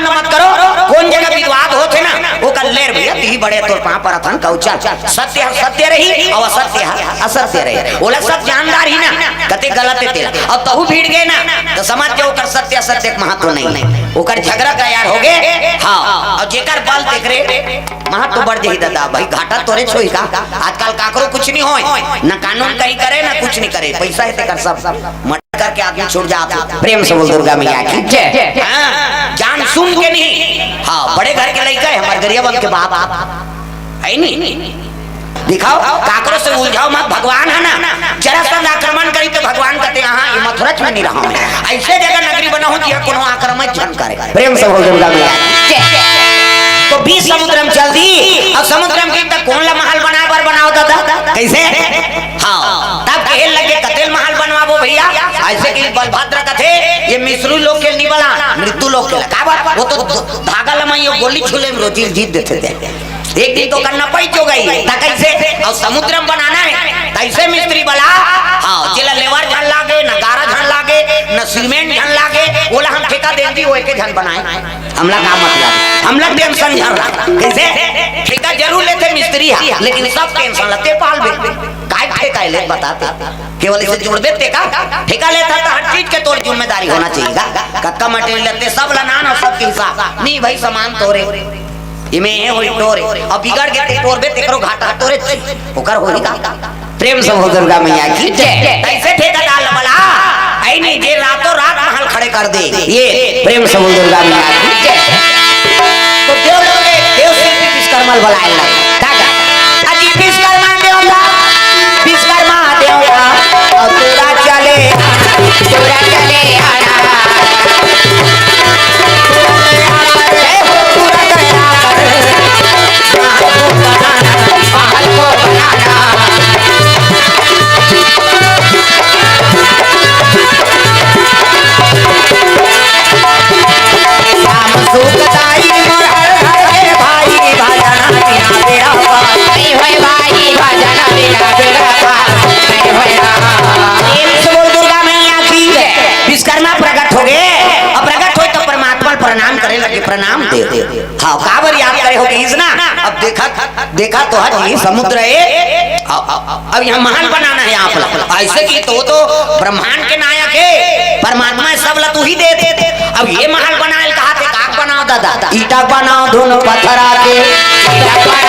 घमंड मत करो। कौन जगह विवाद होते ना वो कर लेर भैया ती बड़े तोर पा पर थन कौचा सत्य सत्य रही और असत्य असत्य रही। बोला सब जानदार ही ना कते गलत है तेरा और तहु भीड़ गए ना तो समझ जाओ कर सत्य असत्य के महत्व नहीं ओकर झगड़ा तैयार हो गए। हां और जेकर बल देख रे महत्व बढ़ जाई दादा भाई घाटा तोरे छोई का आजकल काकरो कुछ नहीं होय ना कानून कहीं करे ना कुछ नहीं करे पैसा है तेकर सब मट करके आदमी छूट जाता। प्रेम से बोल दुर्गा मैया की जय। हां जान सुन के नहीं। हां बड़े घर के लइका है हमार गरियाबन के बाप है नहीं दिखाओ काकरो से उलझाओ मत भगवान है ना जरा सा आक्रमण करी तो भगवान कहते हां ये मथुरा में नहीं रहा मैं ऐसे जगह नगरी बना हो दिया कोनो आक्रमण झन करे। प्रेम से बोल दुर्गा मैया तो 20 समुद्र में चल दी और समुद्र में तक कौन ला महल बनाओ दादा कैसे। हाँ तब कहे लगे कतेल महल बनवाबो भैया ऐसे कि बलभद्र कथे ये मिस्रू लोग के नहीं बना मृत्यु लोग के का बात वो तो धागा लमाइयो गोली छुले में रोटी जीत देते थे एक दिन तो करना पई जो गई कैसे और समुद्र में बनाना है कैसे मिस्त्री बला। हाँ जिला लेवर झन लागे न गारा झन लागे न सीमेंट झन लागे बोला हम ठेका दे दी वो एक झन बनाए हमला का मतलब हम लोग टेंशन झन कैसे ठेका जरूर लेते मिस्त्री है लेकिन सब टेंशन लेते पाल बे काय ठेका ले बताते केवल इसे जोड़ देते का ठेका लेता तो हर चीज के तोड़ जिम्मेदारी होना चाहिए कक्का मटेरियल लेते सब लाना और सब के हिसाब नहीं भाई सामान तोरे इमे होई तोरे अब बिगड़ के तोड़ बे तेकरो घाटा तोरे ओकर होई का। प्रेम से बोल दुर्गा मैया की जय। कैसे ठेका डाल बला आई नहीं जे रातों रात महल खड़े कर दे ये प्रेम से बोल दुर्गा मैया की जय। तो देव शिल्पी विश्वकर्मा बुलाए लगा अजी विश्वकर्मा देवता और तोरा चले आना प्रणाम करे लगे प्रणाम दे हाँ काबर याद करे हो गई ना। अब देखा तो हज समुद्र है अब यहाँ महल बनाना है आप ऐसे की तो ब्रह्मांड के नायक है परमात्मा सब ला तू ही दे दे। अब ये महल बनाए कहा थे काक बनाओ दादा ईटा बनाओ दोनों पत्थर आके पत्थर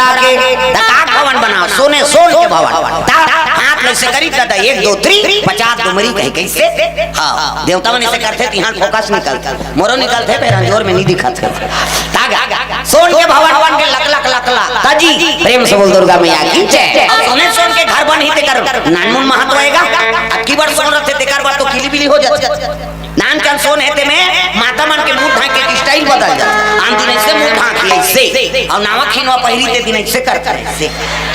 आके काक भवन बनाओ सोने सोन के भवन हाथ में से करी दादा 1 2 3 50 डुमरी कहे कैसे। हाँ देवता मन ऐसे करते यहाँ फोकस निकलता मोरो निकलते फिर अंजोर में नहीं दिखत सोन के भवन बन के लक ताजी प्रेम से बोल दुर्गा मैया की जय। सोने सोन के घर बन ही ते कर नानमुन महत्व होएगा अक्की बार सोन रखते ते कर बार तो किली बिली हो जाती नान चल सोन है ते में माता मन के मुंह ढाक के स्टाइल बदल जाता आन दिन से मुंह ढाक ऐसे और नावा खिनवा पहली ते दिन ऐसे करता है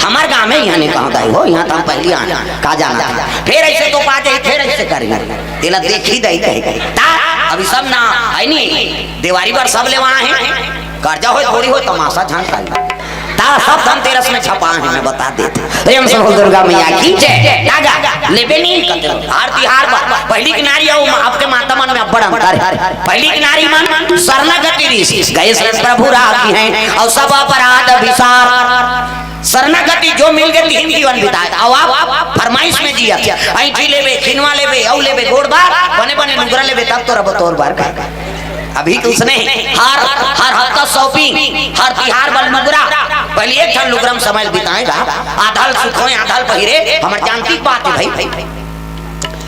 हमार गांव में यहाँ ने कहा गए हो यहाँ तो हम पहली आना का जाना फिर ऐसे तो पा जाए फिर ऐसे करेंगे तेला देख ही दई कहे अभी सब ना है नहीं दिवाली पर सब ले वहां है कर्जा हो थोड़ी हो तमाशा झांक ता सब धनतेरस में छपा है मैं बता देते। प्रेम से बोल दुर्गा मैया की जय। लागा लेबे नहीं कते हर तिहार पहली किनारी और आपके माता मन में बड़ा अंतर है। पहली किनारी मन शरणागति ऋषि गए प्रभु राखी हैं और सब अपराध विसार शरणागति जो मिल गए तीन जीवन बिताए अब आप फरमाइश में जिया ऐठी लेबे खिनवा लेबे औ लेबे गोड़ बार बने बने नुगरा लेबे तब तो रब तोर बार का अभी तो उसने हर हफ्ता शॉपिंग हर तिहार बल नुगरा पहले एक ठन लुगरम समय बिताएगा आधाल सुखोए आधाल पहिरे हमर जानती बात है भाई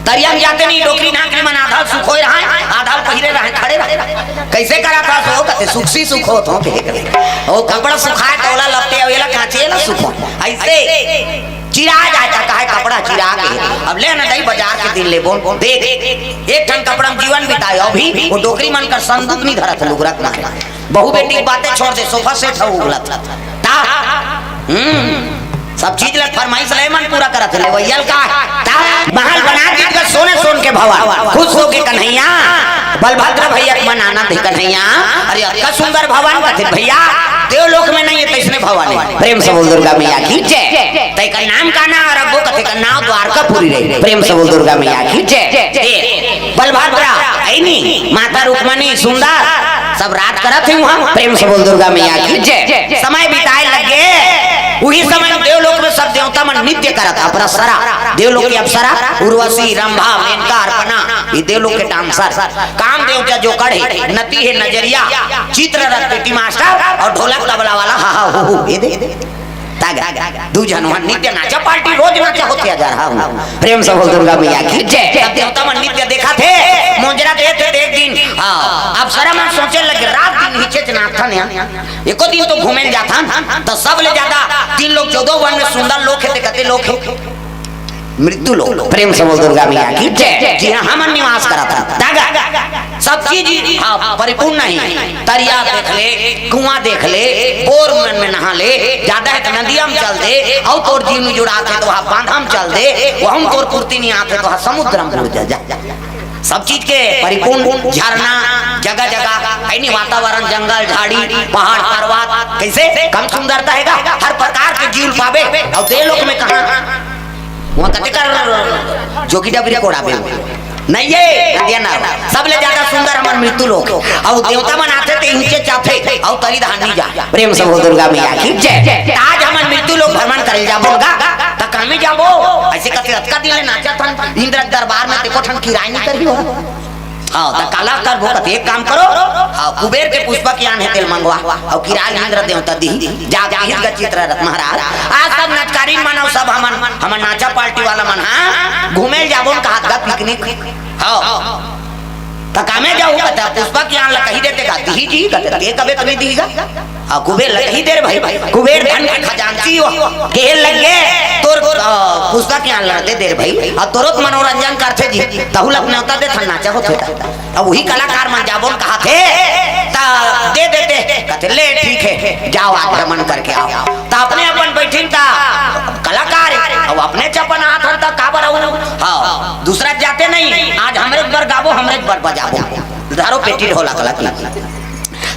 तरियम जाते नहीं डोकरी नाक में मन आधाल सुखोए रहा आधाल पहिरे रहा खड़े रहा कैसे करा था सो कहते कहते सुखसी सुख हो तो ओ कपड़ा सुखाए तोला लपटे अवेला काचे ला सुखो ऐसे चिरा जाता काहे कपड़ा चिरा के अब ले ना दई बाजार के दिन ले बोल देख एक ठन कपड़ा में जीवन बिताए अभी वो डोकरी मन कर संदूक नहीं धरत लुगरत ना बहु बेटी की बातें छोड़ दे सोफा सेट हो उगलत ता सब चीज ला फरमाइश लेमन पूरा करत ले वयल का ता महल बना के कर सोने सोन के भवन खुश हो के कन्हैया बलभद्र भैया बनाना थे कन्हैया अरे अतना सुंदर भवन का थे भैया देवलोक में नहीं है तो इसमें भवन है प्रेम से बोल दुर्गा मैया की जय तय का नाम का ना और अब्बो कथे का नाम द्वारकापुरी रही प्रेम से बोल दुर्गा मैया की जय बलभद्र ऐनी माता रुक्मणी सुंदर सब रात करत हैं वहां प्रेम से बोल दुर्गा मैया की जय समय बिताए लगे वही समय देवलोक में सब देवता मन नित्य करत अपसरा देवलोक की अप्सरा उर्वशी रंभा मेनका अर्पणा ये देवलोक के डांसर काम देवता जो कड़े नती है नजरिया चित्र रथ पेटी मास्टर और ढोलक तबला वाला हा हा हो ये दे दू जनवा नित्य नाचा पार्टी रोज नाचा होते जा रहा हूँ प्रेम से बोल दुर्गा मैया की जय देवता मन नित्य देखा थे मोजरा देते एक दिन अप्सरा मन सोचे लगे रात दिन नीचे नाथा ने एको दिन तो घूमे जाता तो सब ले ज्यादा 3 लोग 14 वन में सुंदर लोग है कहते लोग है मृत्यु लोग प्रेम से बोल दुर्गा मैया की जय जी हम निवास करा था दागा सब चीज परिपूर्ण नहीं तरिया देख ले कुआं देख ले बोर मन में नहा ले ज्यादा है तो नदिया में चल दे और तोर जीव में जुड़ा थे तो वहां बांधा में चल दे वो हम तोर पूर्ति नहीं आते तो समुद्र में जा सब चीज के परिपूर्ण झरना जगह जगह ऐनी वातावरण जंगल झाड़ी पहाड़ पर्वत कैसे कम सुंदरता है हर प्रकार के जीव पावे और देवलोक में कहा वहाँ कते कर जोगी डबरी कोड़ा बे नहीं है नदिया ना सबले ज्यादा सुंदर हमार मृत्यु लोक और देवता मन आते ते नीचे चाथे और तरी धानी जा प्रेम से बोल दुर्गा मैया की जय आज हमार मृत्यु लोक भ्रमण करे जाबोगा त कामे जाबो ऐसे कते अतका दिन नाचा थन इंद्र दरबार में देखो ठन किराय नहीं करबी हां त काला कर भो कते एक काम करो कुबेर के पुष्प ज्ञान है तेल मंगवा और किराय इंद्र देवता दी जा जा हित का चित्र रथ महाराज आज सब नाचकारी मानव सब हमन नाचा पार्टी वाला मन हां घूमे जाबो कहात का पिकनिक हां त कामे जाऊ कते पुष्प ज्ञान ला कही देते का दी जी कते के कबे कबे दीगा आ कुबेर लगी देर भाई कुबेर धन के खजांची हो के लगे तोर पुष्प ज्ञान ला दे देर भाई आ तोरत मनोरंजन करथे जी तहुल अपने होता दे थन नाचा होथे अब वही कलाकार मन जाबो कहा थे ता दे देते कहते ले ठीक है जाओ आज भ्रमण करके आओ ता अपने अपन बैठिन ता कलाकार अब अपने चपन हाथ हन ता काबर रहू हां दूसरा जाते नहीं आज हमरे पर गाबो हमरे पर बजाबो धारो पेटी ढोला कला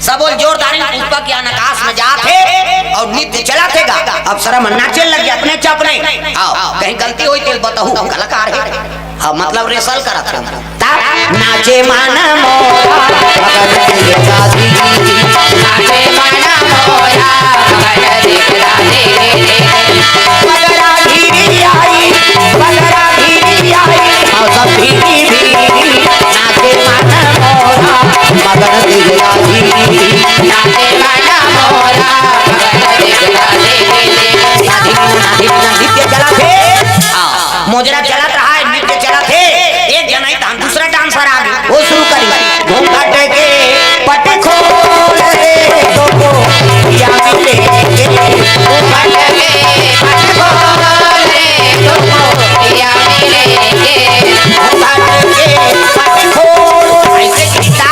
सब जोरदारी पुष्प के आकाश में जाते और नित्य चला थेगा अब शर्म नाचे लगे अपने चपने आओ कहीं गलती हुई तेल बताऊं कलाकार है हाँ मतलब रेसल करा था नाचे माना मोरा नाचे माना मोरा बगरा धीरी आई और सब धीरी नाचे माना मोरा मगर दिखला नाचे माना मोरा नित्य चला थे मोजरा चलत रहा है नित्य चला थे एक जना ही दूसरा डांसर आ गया वो शुरू करी घूंघट के पट खोल रे तो या मिले घूंघट के पट खोल रे तो या मिले घूंघट के पट खोल ऐसे गीता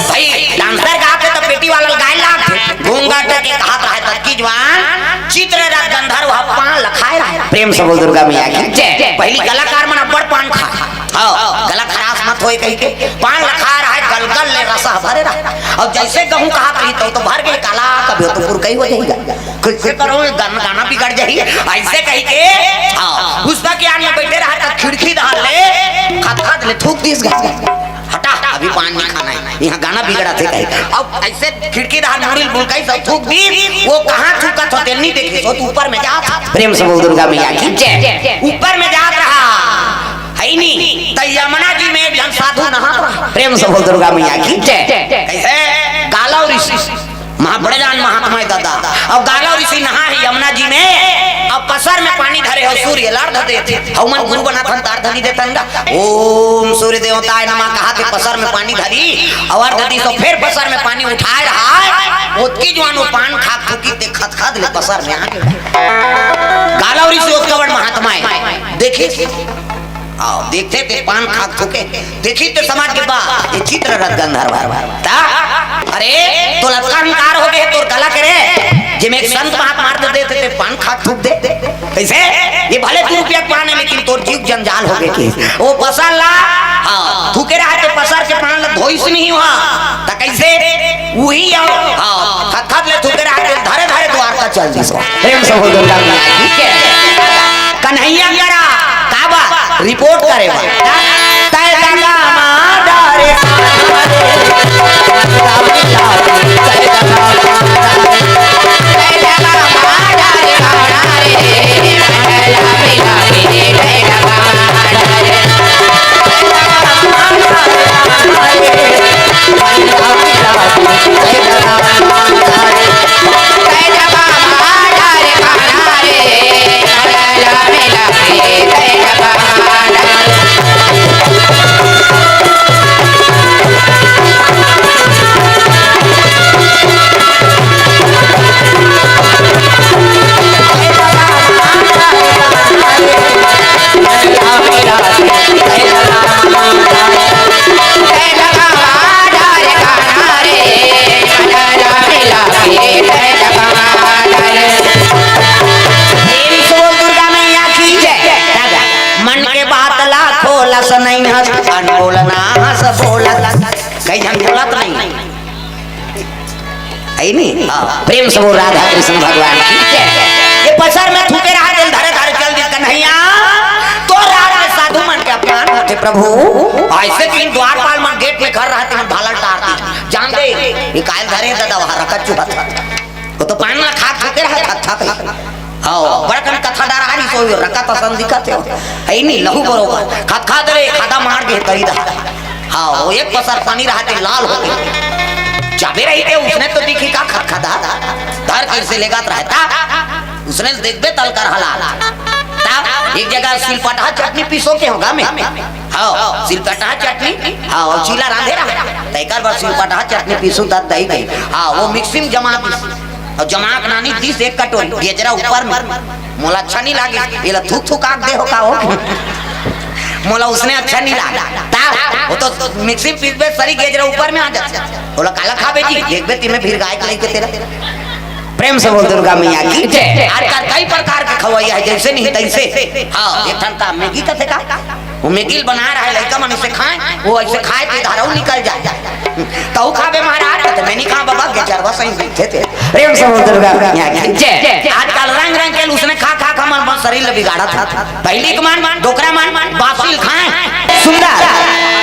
भाई डांसर गाते तो पेटी वाला गाय लाग घूंघट के कहत रहे तक की जवान चित्र रात गंधर्व पान लखाए प्रेम से बोल दुर्गा मैया की जय पहली कलाकार मन अब्बड़ पान खा हां गला खराब मत होए कहीं के पान लखा रहा है गलगल ले रसा भरे रहा और जैसे कहूं कहा कहीं तो भर के काला कभी तो पूर कहीं हो जाएगा कैसे करो गाना बिगड़ जाई ऐसे कहीं के हां उसका क्या में बैठे रहा था खिड़की डाल ले खत ले थूक दिस गया हटा अभी पान नहीं खाना है यहाँ गाना बिगड़ा थे कहीं अब ऐसे खिड़की दार मुड़िल बुलकाई सब थूक दी वो कहाँ थूका था तेल नहीं देखे तो ऊपर में जा प्रेम से बोल दुर्गा मैया की जय ऊपर में जा रहा है नहीं तो यमुना जी में जन साधु नहा रहा प्रेम से बोल दुर्गा मैया की जय कैसे गालव ऋषि महाबड़ेदान महात्मा दादा अब गालव ऋषि नहा है यमुना जी में अब अब पसर में पानी धरे हो सूर्य लाड़ देते हवन गुरु बना था तार धनी देता ओम सूर्य देवताय नमः कहा के पसर में पानी धरी और ददी तो फिर पसर में पानी उठाए रहा है ओतकी जवानो पान खा फूकी ते खत ले पसर में गालौरी से उत्कवड़ महात्मा है देखिए आओ देखते थे पान खा फूके देखी तो समाज के बाद ये चित्र रथ गंधर्व अरे तो लंकार हो गए तो गला करे जिमे एक संत महात्मा देते थे पान खा थूक दे कैसे ये भले तू रुपया पाने लेकिन तोर जीव जंजाल हो गए वो पसर ला हां थूके रहा तो पसर के पान ला धोइस नहीं हुआ त कैसे वही आओ हां खत ले थूके रहा तो धरे धरे द्वार का चल दी सो प्रेम से बोल दुर्गा ठीक है कन्हैया करा काबा रिपोर्ट करेगा तय गंगा मादारे प्रेम से बोल राधा कृष्ण भगवान ये पसर में थूके रहा दिल धरे धरे चल दी कन्हैया तो रात में साधु मन के अपमान होते प्रभु ऐसे तीन द्वारपाल मन गेट में घर रहते हैं भाला टारती जान दे ये कायल धरे दादा वहां रखत चुका था वो तो पान ला खा थूके रहा था हां बड़कन कथादार आरी सो रखत पसंद दिखत है नहीं लहू बरोबर खा दे खादा मार के करी दा हां वो एक पसर पानी रहते लाल हो गए चाबे रही थे उसने तो दिखी का खदा धर कैसे लेगा रहता उसने देखबे तल कर हला एक जगह सिलपटा चटनी पीसो के होगा मैं हां सिलपटा चटनी हां और चीला रांधे रहा तैकर बार सिलपटा चटनी पीसो ता दही गई हां वो मिक्सिंग जमा और जमा नानी 30 एक कटोरी गेजरा ऊपर में मोला अच्छा नहीं लागे ये थूक थूक आग दे हो का हो मोला उसने अच्छा नहीं लगा वो तो मिक्सिंग पीस पे सारी गेजरा ऊपर में आ जाता बोला काला खाबे जी एक बेटी में फिर गाय के लेके तेरा प्रेम से बोल दुर्गा मैया की जय आजकल कई प्रकार के खवैया है जैसे नहीं तैसे हां ये ठंडा मैगी का थे का वो मैगी बना रहा है लड़का मन से खाए वो ऐसे खाए के धारा निकल जाए तो खाबे महाराज तो मैं नहीं खा बाबा गेजरवा सही बैठे थे प्रेम से बोल दुर्गा मैया की जय आजकल रंग रंग के उसने खा खा खा मन शरीर बिगाड़ा था पहली के मान डोकरा मान बासिल खाए सुंदर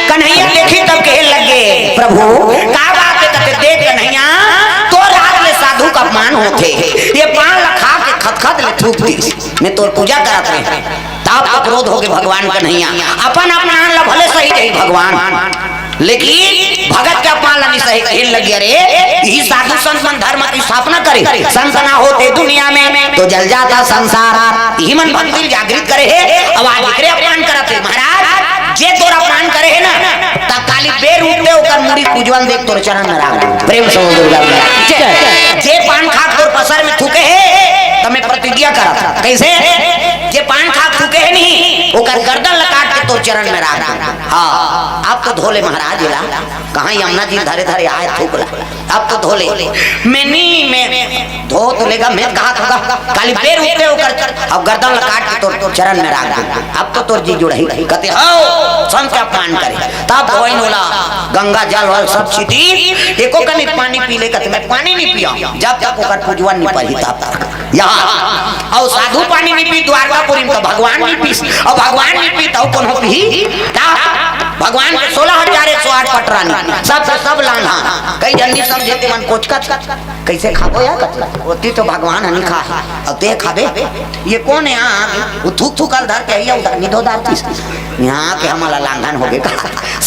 कन्हैया देखी तब कहे लगे प्रभु का बात कहते देख कन्हैया तो रात में साधु का अपमान होते ये पान लखा के खत ले थूक दी मैं तो पूजा करत रहे तब क्रोध हो गए भगवान कन्हैया अपन अपमान ला भले सही रही भगवान लेकिन भगत का अपमान ला नहीं सही कहे लगे अरे यही साधु संत धर्म की स्थापना करे संत ना होते दुनिया में तो जल जाता संसार यही मन भक्ति जागृत करे है अब आज एकरे अपमान करते महाराज जे तोर अपमान करे है ना ता काली बेर उठते ओकर मुड़ी पूजवन देख तोर चरण में राख प्रेम से दुर्गा जे पान खा तोर पसर में थूके है तमे प्रतिज्ञा करा कैसे जे पान खा थूके है नहीं ओकर गर्दन लकाट के तोर चरण में राख हां आप तो धोले महाराज ला कहां यमुना जी धरे धरे आए थूकला अब तो धोले मैं नहीं मैं धो तो लेगा मैं कहा था काली बेर उठते ओकर अब गर्दन लकाट के तोर चरण में राख अब तो तोर जी जुड़ही कहते हो संत का अपमान करे तब धोइन होला गंगा जल वल सब छिटी एको कनी पानी पी ले कहते मैं पानी नहीं पिया जब तक ओकर पूजवन नहीं पड़ी तब तक यहां और साधु पानी नहीं पी द्वारकापुरी में तो भगवान नहीं पी और भगवान नहीं पी तो कौन हो पी भगवान के 16,108 पटरानी सब लाना कई जल्दी समझते मन कोच कैसे खाबो या होती तो भगवान नहीं खा अब ते खाबे ये कौन है यहाँ वो थूक थूक धर के आइया उधर निधो दाती यहाँ के हमारा लांघन हो गए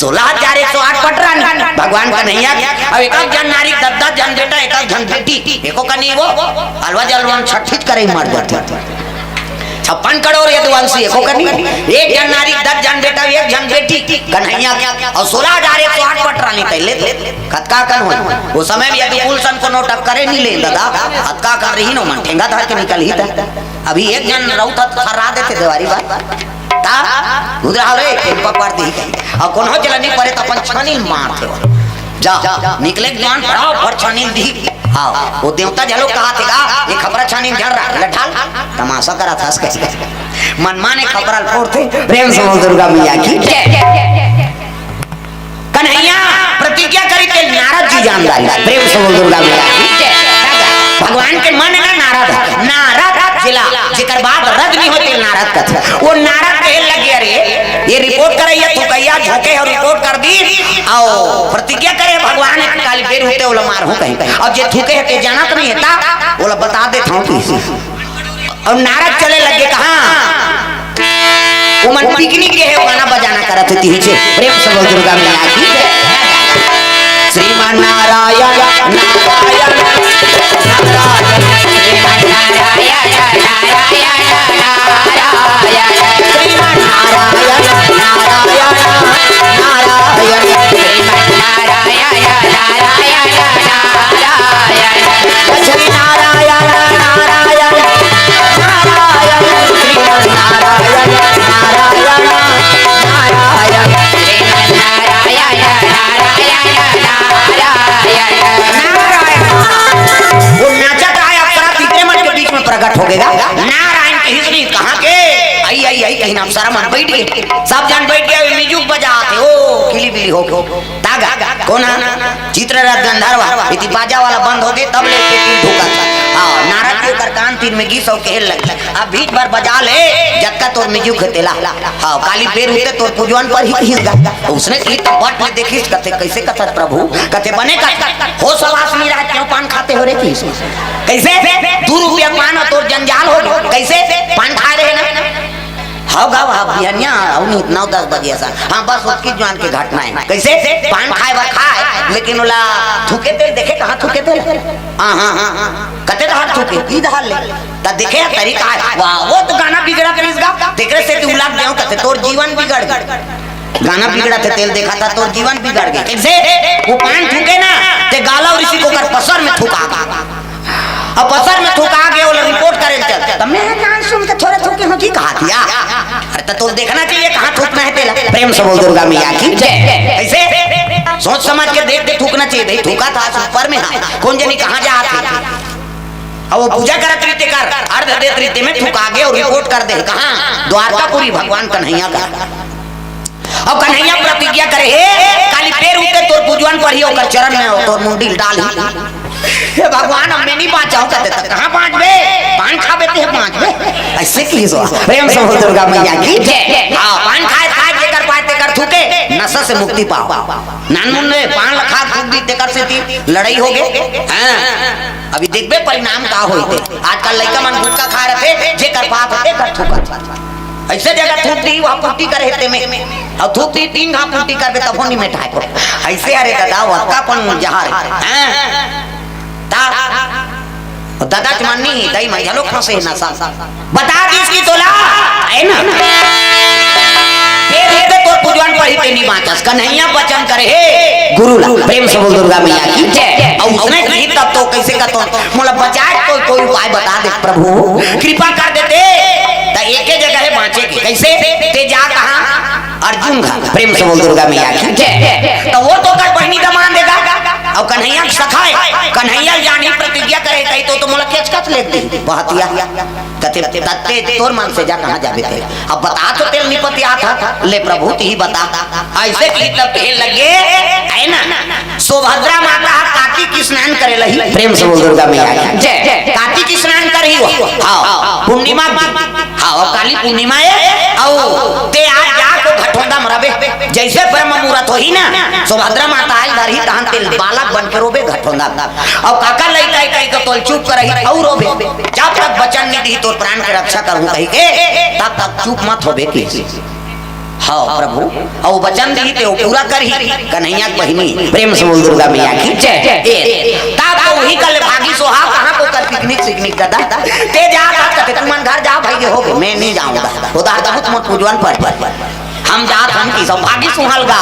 16,108 पटरानी भगवान का नहीं आ अब एक जन नारी 10 जन बेटा एक जन बेटी एको कनी वो अलवा जलवन छठित करे मर जाते 56 करोड़ यदुवंशी को करनी, एक जन नारी 10 जन बेटा, एक जन बेटी कन्हैया और 16,108 पटरानी तैले खतका कन हो। वो समय में यदुकुल सन को नोटक करे नहीं ले दादा खतका कर रही नो मन ठेंगा धर के निकल ही था। अभी एक जन रौत खर्रा देते देवारी बात ता गुदरा रे पकड़ दी और कोनो चला नहीं परे तो अपन छानी मार थे जा निकले ज्ञान पड़ाओ पर छानी दी। हाँ वो देवता जलो कहा थे का ये खबर छानी झड़ रहा लठाल तमाशा करा था कैसे मनमान ने खबर फोड़ थे। प्रेम से दुर्गा मैया की कन्हैया प्रतिज्ञा करी थे नारद जी जानदारी। प्रेम से दुर्गा मैया की भगवान के मन ना नारद नारद जिला जिकर बात रद नहीं होती नारद का वो नारद कहे लगे अरे ये रिपोर्ट करे ये तू कहिया झोंके और रिपोर्ट कर दी और प्रतिज्ञा करे भगवान काली बेर होते ओला मार हो कहीं और जे थूके है के जानत नहीं है ओला बता देता हूं किसी। और नारद चले लगे कहां वो मन पिकनिक के है गाना बजाना करत थी नीचे। प्रेम से बोल दुर्गा मैया की श्रीमान नारायण नारायण नारायण श्रीमान नारायण नारायण नारायण श्रीमान नारायण नारायण नारायण श्रीमान नारायण नारायण नारायण श्री नारायण नारायण नारायण श्रीमान नारायण नारायण नारायण श्रीमान नारायण वो नाचत आया अप्सरा तीसरे मन के बीच में प्रकट हो गया। नारायण के हिस्से कहां के आई आई आई कहीं अप्सरा मन बैठ गए सब जन बैठ गए म्यूजिक बजाते ओ खिली बिली हो तागा कोना चित्ररथ गंधर्व इति बाजा वाला बंद हो गए तब ले के तीन धोखा था। हां नारद जी कर कान तीन में गीत और कहल लग अब बीच भर बजा ले जक्का तोर म्यूजिक खतेला। हां काली बेर होते तोर पूजन पर ही हिस गा उसने की तपट में देखिस कथे कैसे कथत प्रभु कथे बने का हो सवास नहीं रहा क्यों पान खाते हो रे किस कैसे 2 रुपया पान और तोर जंजाल हो कैसे पान खा रहे ना हाँ गाँव हाँ बिहनिया 9-10 बजे ऐसा। हाँ बस उसकी जान की घटना है कैसे पान खाए व खाए लेकिन ओला थूके तेल देखे कहाँ थूके तेल हाँ हाँ हाँ कते धार थूके की धार ले तब देखे तरीका है वाह वो तो गाना बिगड़ा कर इसका देखने से तू लाग गया कते तोर जीवन बिगड़ गाना बिगड़ा थे तेल देखा था तोर जीवन बिगड़ गया कैसे वो पान थूके ना ते गाला और इसी को कर पसर में थूका अब पसर में थूका गया वो रिपोर्ट करे चल तब मैं कान सुन के थोड़े थूके हो की कहा दिया अरे तो देखना चाहिए कहां थूकना है तेला। प्रेम से बोल दुर्गा मैया की जय ऐसे सोच समझ के देख के थूकना चाहिए भाई थूका था ऊपर में कौन जानी कहां जा थे अब वो पूजा करत रीते कर अर्ध देत रीते में थूका गए और रिपोर्ट कर दे कहां द्वारकापुरी भगवान कन्हैया का। अब कन्हैया प्रतिज्ञा करे हे काली पैर उठे तोर पूजन पर ही ओकर चरण में तोर मुंडी डाल हे भगवान हम नहीं बाँचाओ कहते तक कहाँ बाँच बे पान खा बेते हैं बाँच बे ऐसे की सो प्रेम से हो दुर्गा मैया की जय। हाँ पान खाए खाए जेकर पाए तेकर थूके नशा से मुक्ति पाओ नानमुन ने पान लखा थूक दी तेकर से थी लड़ाई हो गए हाँ अभी देखबे परिणाम का होई थे आजकल लड़का मन गुटखा खा रहे थे जेकर पाप होते कर थूका ऐसे जगह थूक दी वहाँ पुट्टी करे थे में और थूक दी 3 घाट पुट्टी कर बे तब नहीं में ठाए को ऐसे अरे दादा वक्का पन जहार दादा चमन्नी दई महिला फंसे ना सा बता दी इसकी तोला है ना फिर तो पूजन पर ही तेनी बाँचस कन्हैया वचन करे हे गुरु प्रेम से बोल दुर्गा मैया की जय। और उसने कही तब तो कैसे का तो मोला बचाए कोई उपाय बता दे प्रभु कृपा कर देते तो एक ही जगह है बाँचे की कैसे ते जा कहां अर्जुन घाट। प्रेम से बोल दुर्गा मैया की जय। तो वो तो कर बहनी दमान देगा और कन्हैया सखाए कन्हैया जानी प्रतिज्ञा करे कही तो मोला केचकच ले दे बहतिया कते तत्ते तोर मन से जा कहां जाबे थे अब बता तो तेल निपतिया था ले प्रभु ही बता ऐसे की तब कहे लगे है ना सुभद्रा माता कार्तिक की स्नान करे लही। प्रेम से बोल दुर्गा मैया की जय। कार्तिक की स्नान करही हो हां पूर्णिमा हां काली पूर्णिमा है और ते आज जा को घटोंदा मरबे जैसे ब्रह्म मुहूर्त होही ना सुभद्रा माता आई धरही तहन तेल बालक बन के रोबे घटोंदा और काका लइका कहीं का तोल चुप करही और रोबे जब तक वचन नहीं दी तो प्राण के रक्षा करूं कहीं के तब तक चुप मत होबे की। हाँ प्रभु और वचन दी ते पूरा करही कन्हैया बहिनी। प्रेम से बोल दुर्गा मैया की जय। तब तो वही कल भागी सोहा कहां को कर पिकनिक सिकनिक दादा ते जा कहते तुम मन घर जा भाई हो मैं नहीं जाऊंगा उधर बहुत मत पूजवन पर हम जात हम की सौभाग्य सुहालगा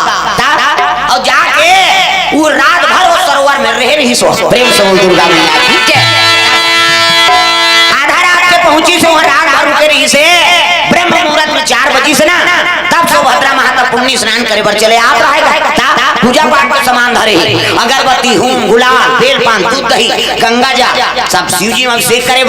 और जाके वो रात भर वो सरोवर में रह रही सो प्रेम से दुर्गा मैया ठीक है आधा रात से पहुंची सो रात भर रुके रही से ब्रह्म मुहूर्त में 4 बजे से ना तब सुभद्रा माता पुण्य स्नान करे पर चले आप रहे पूजा पाठ का सामान धरे अगरबत्ती होम गुलाल बेल पान दूध दही गंगा जा सब शिव जी में अभिषेक करे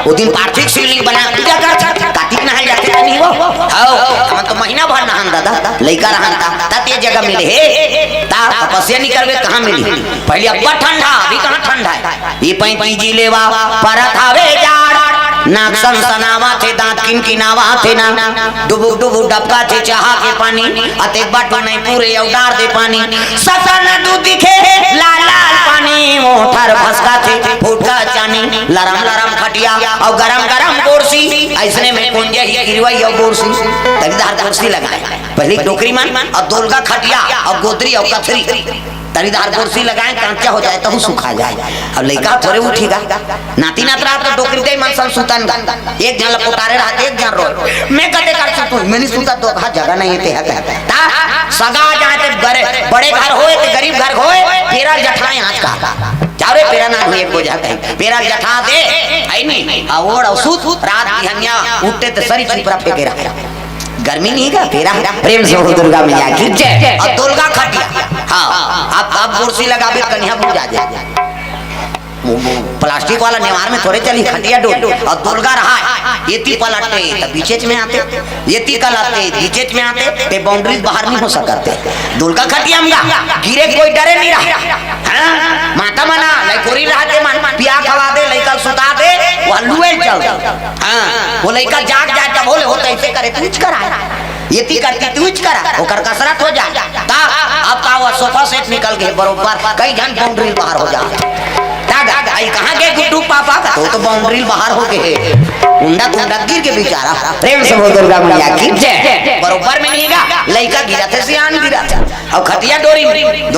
वो दिन पार्थिव शिवलिंग बना पूजा कर कार्तिक नहाल जाते नहीं वो हम तो महीना भर नहान दादा लइका रहन तब ये जगह मिले हे ता तपस्या नहीं करवे कहां मिली पहले अब ठंडा अभी कहां ठंडा है ये 35 जिलेवा परत आवे जाड़ नाक सनसनावा थे दांत किनकिनावा थे ना डुबुक डुबुक डबका थे चाहा के पानी अते बाटो नहीं पूरे उडार दे पानी ससन दूध दिखे लाल लाल पानी मोठर भसका थे फुटका चानी लरम लरम खटिया और गरम गरम गोरसी ऐसने में कुंजे ही गिरवाई और गोरसी तरीदार गोरसी लगाए पहले टोकरी मान और दोलगा खटिया और गोदरी और कथरी तरीदार कुर्सी लगाए कांचा हो जाए तो सूखा जाए अब लइका थोड़े उठेगा नाती नातरा तो डोकरी दे मन सन सुतन एक जन लपोटारे रहते एक जन रोए मैं कटे कर तू मैंने सुता तो कहा जगह नहीं थे ता सगा जाए ते बड़े घर होए ते गरीब घर होए पेरा जठाए आज का चारे पेरा ना हुए को जाता है पेरा जठा दे आई नहीं और औसूत रात बिहनिया उठते ते सरी चुपरा फेंके रहा गर्मी नहीं का तेरा प्रेम से हो दुर्गा मैया की जय और दुर्गा खटिया हां आप कुर्सी लगावे कन्या पूजा जाए प्लास्टिक वाला निवार में थोड़े चली खटिया डोल और दुर्गा रहा ये ती पलटते तब बीचेच में आते ये ती कलाते बीचेच में आते ते बाउंड्री बाहर नहीं हो सकते दुर्गा खटिया में गिरे कोई डरे नहीं रहा हां माता मना लइकोरी रहते मन पिया खवा दे लइका सुता दे वो लुए चल हां वो लइका जाग जाए तब बोले होता ऐसे करे तुझ करा ये ती करती तुझ करा ओकर कसरत हो जा ता अब का वो सोफा सेट निकल गए बरोबर कई जन बाउंड्री बाहर हो जा आई कहां गए गुड्डू पापा तो बाउंड्री बाहर हो गए उंडा कुंडा गिर के बेचारा प्रेम से बोल दुर्गा मैया की जय बरोबर में नहींगा लइका गिरा थे सियान गिरा था और खटिया डोरी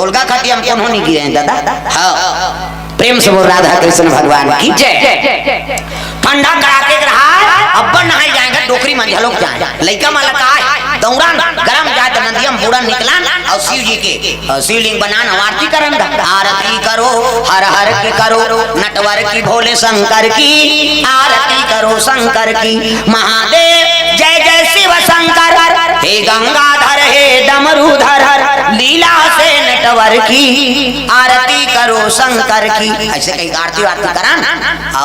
दोलगा खटिया में कौन नहीं गिरे हैं दादा हां प्रेम से बोल राधा कृष्ण भगवान की जय ठंडा कड़ाके रहा अब नहाई जाएगा डोकरी में झलोक जाए लइका माला का दौड़ान गरम जाए तो नदियम बूढ़ा निकलान और शिव जी के शिवलिंग बनाना आरती करन आरती करो हर हर की करो नटवर की भोले शंकर की आरती करो शंकर की महादेव जय जय शिव शंकर हे गंगाधर हे डमरूधर लीला से नटवर की आरती करो शंकर की ऐसे कहीं आरती वारती करा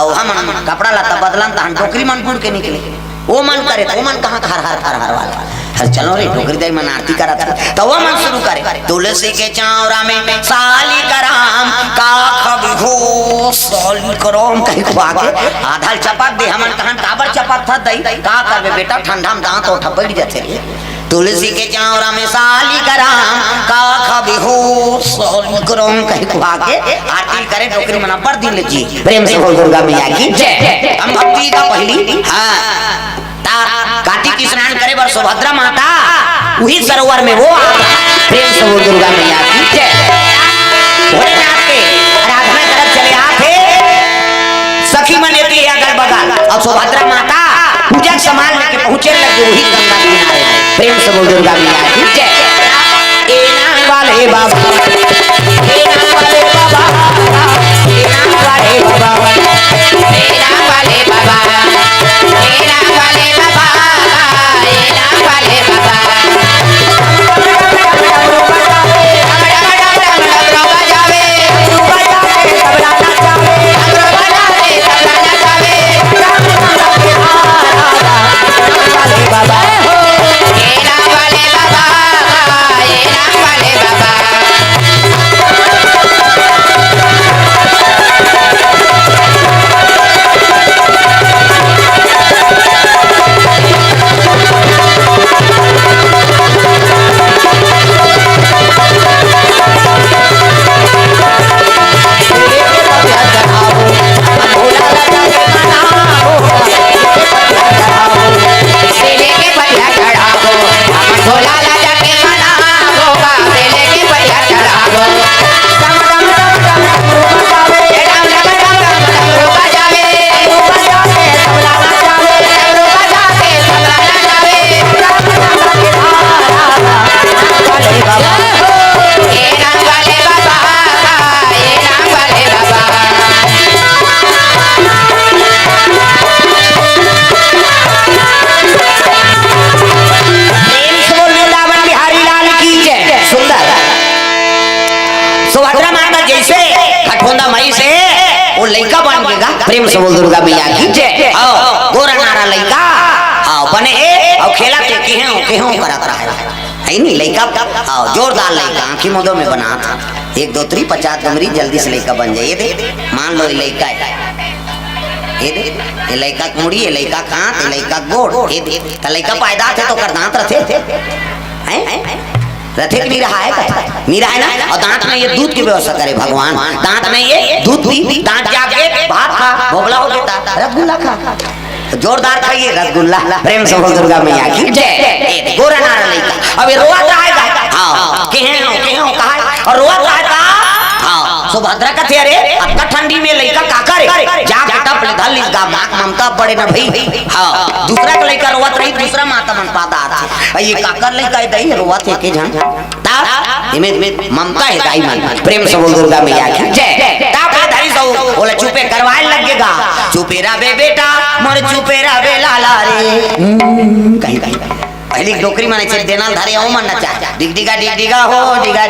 और हम कपड़ा लता बदलन तो हम टोकरी मन बुड़ के निकले वो मन करे तो मन कहाँ हर हर हर हर वाला हर चलो रे टोकरी दे मन आरती करा था तो वो मन शुरू करे तुलसी के चौरा में साली कराम का खबिहो साली कराम कहीं को आके आधा चपाक दे हमन कहां काबर चपाक था दई का करबे बेटा ठंडा में दांत उठा बैठ जाते तुलसी के चौरा में साली कराम का खबिहो साली कराम कहीं को आके आरती करे टोकरी मना पर दिन ले जी प्रेम से बोल दुर्गा मैया की जय हम भक्ति का पहली हां कार्तिक स्नान करे बर सुभद्रा माता वही सरोवर में वो प्रेम से बोल दुर्गा मैया की जय भोलेनाथ के आराधना करत चले आथे सखी मनेती है अगल बगल और सुभद्रा माता पूजा सामान लेके पहुंचे लगे वही गंगा किनारे प्रेम से बोल दुर्गा मैया की जय ए नाम वाले बाबा ए नाम वाले बाबा ए नाम वाले बाबा ए नाम वाले बाबा बाबा सुभद्रा माता जैसे खटोंदा मई से वो लड़का बन गएगा। प्रेम से बोल दुर्गा मैया की जय। गोरा नारा लड़का बने और खेला के हो करत रहा है नहीं लड़का जोरदार लड़का आंखी मोदो में बना था 1 2 3 50 नंबरी जल्दी से लड़का बन जाए। दे मान लो ये लड़का है, ये लड़का मुड़ी, ये लड़का कांत, ये लड़का गोड़, ये लड़का पैदा थे तो कर दांत रथे रथे नहीं रहा है नहीं रहा है ना। और दांत में ये दूध की व्यवस्था करे भगवान, दांत में ये दूध दी, दांत जाके भात खा भोगला हो गया रसगुल्ला खा जोरदार खाइए रसगुल्ला। प्रेम से बोल दुर्गा मैया की जय। गोरा नारा लड़का अब ये रोआ रहेगा केहू कहा और रोआ रहेगा सुभद्रा का थे अरे अब ठंडी में लड़का का करे जा बेटा धल लिस गा ममता बड़े ना भाई। हां दूसरा का लड़का रोवत रही, दूसरा माता मन पादा आथे ये काकर लड़का दई रोवत है के जन ता इमे ममता है दाई मन। प्रेम से बोल दुर्गा मैया की जय। ता पे धरी सो बोले चुपे करवाए लगेगा, चुपे रहे बेटा मोर चुपे रहे लाला रे कहीं कहीं पहली डोकरी माने से देना धारे ओ मन नचा डिगा हो डिगा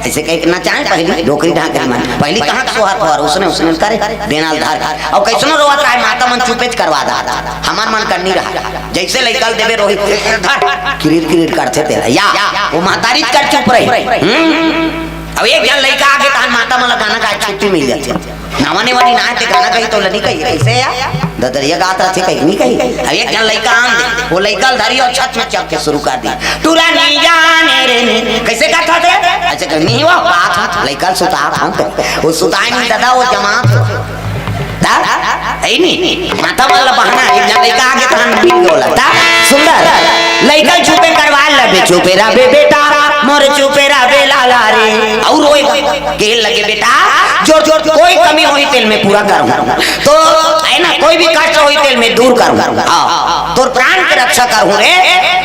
ऐसे कह के नचाए पहली डोकरी ढाक के माने पहली कहां सोहार पर उसने करे देना धार और कैसनो रोवत रहा माता मन चुपेच करवा दा हमार मन करनी रहा जैसे लइकल देवे रोहित किरीट करते तेरा या वो मातारी कर चुप रही। अब एक जन लइका आगे तान माता मन गाना का छुट्टी मिल जाती नावाने वाली ना ते गाना कही तो लनी कही कैसे या ददरिया गात रहे कहीं नहीं कही। अब एक जन लइका आन दे वो लइका धरी और छत में चक के शुरू कर दी टूरा नहीं जाने रे कैसे गाता थे अच्छा नहीं हुआ बात लइका सुता वो सुताए नहीं दादा वो जमात ऐ नहीं माता वाला बहाना एक जन लइका आगे तान बिन गोला ता सुंदर लइका चुपे करवा लबे चुपे रहे बेटा मोर चुपे रहे लाला रे और रोएगा गेल लगे बेटा जोर जोर कोई कमी होई तेल में पूरा करूंगा तो है ना कोई भी कष्ट होई तेल में दूर करूंगा तो प्राण की रक्षा करूं रे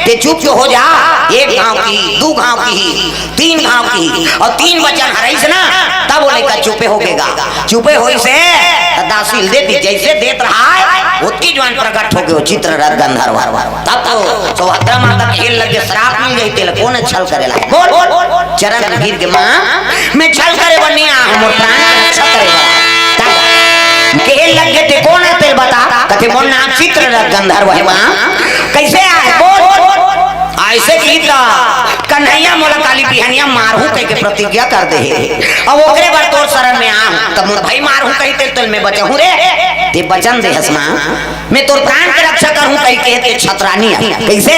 ते चुप हो जा। 1 गांव की 2 गांव की 3 गांव की और 3 वचन हरइस ना तब बोले का चुपे हो गएगा चुपे होई से दासील देती जैसे देत रहा है उसकी ज्वान प्रकट हो गयो चित्र रथ गंधर्व तब तो सुभद्रा माता खेल लगे श्राप मिल गई तेल कौन छल करेला बोल चरण गिर के मां मैं छल करे बनिया हम प्राण की रक्षा करेगा खेल लग गए थे कौन है तेल बता कथे मोर नाम चित्र रथ गंधर्व है मां कैसे आए बोल ऐसे गीत कन्हैया मोला काली बिहनिया मारहू कह के प्रतिज्ञा कर दे अब ओकरे बार तोर शरण में आ तब मोर भाई मारहू कही तेल तेल में बचहू रे ते वचन दे हसना मैं तोर प्राण की रक्षा करहूं कही के ते छतरानी कैसे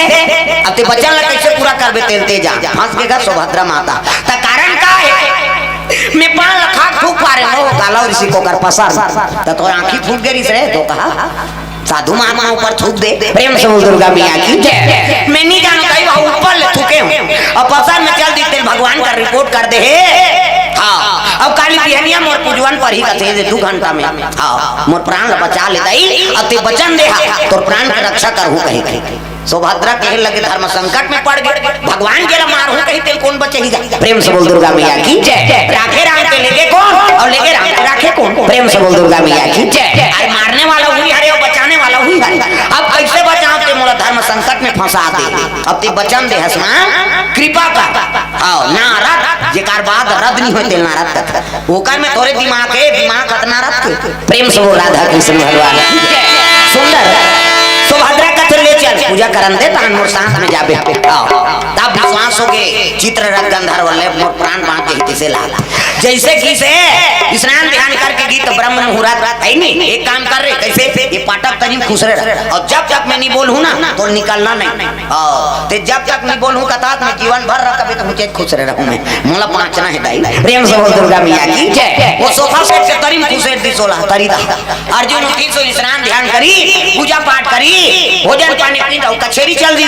अब ते वचन ला कैसे पूरा करबे तेल तेजा हंस के सुभद्रा माता ता कारण का है मैं 5 लाख फूक पा रहे हो गाला ऋषि को कर पसार ता तो आंखी फूट गई रे तो कहा साधु मामा ऊपर थूक दे। प्रेम से दुर्गा मैया की जय। मैं नहीं जानू कहीं वहां ऊपर ले थूके हूं और पसार में चल दी भगवान का रिपोर्ट कर दे हाँ अब काली बिहनिया मोर पूजवन पर ही कथे 2 घंटा में हाँ मोर प्राण बचा ले दई अब ते वचन दे तोर प्राण की रक्षा करहूं कहे सुभद्रा कहे लगे धर्म संकट में पड़ गए भगवान के मारहूं कही तेल कौन बचेगा। प्रेम से बोल दुर्गा मैया की जय। राखे राम के लेके कौन और लेके राम के राखे कौन। प्रेम से बोल दुर्गा मैया की जय। अरे मारने वाला हुई हरे और बचाने वाला हुई हरे अब कैसे बचाओ ते मोला धर्म संकट में फंसा दे अब ते वचन दे हसना कृपा कर आओ नारद जेकार बाद रद नहीं होते नारद कथ ओकर में तोरे दिमाग कतना रद के। प्रेम से बोल राधा कृष्ण भगवान की जय। सुंदर सुभद्रा का ले चल पूजा करन दे तान मोर सांस में जाबे आओ तब विश्वास हो गए चित्र रथ गंधर्व ले मोर प्राण बांध के हित से लाला जैसे की से स्नान ध्यान करके गीत ब्रह्म मुहूर्त है नहीं एक काम कर रहे कैसे ये पाटक तनी खुश रहे और जब तक मैं नहीं बोलूं ना तो निकलना नहीं ते जब तक नहीं बोलूं कथा मैं जीवन भर रह कभी तो मुझे खुश रहूं मैं मोला पांचना है दाई। प्रेम से बोल दुर्गा मैया की जय। वो सोफा सेट से तरी खुशे दी 16 तरी दा अर्जुन उठी सो स्नान ध्यान करी पूजा पाठ करी भोजन पानी पी और कचेरी चल दी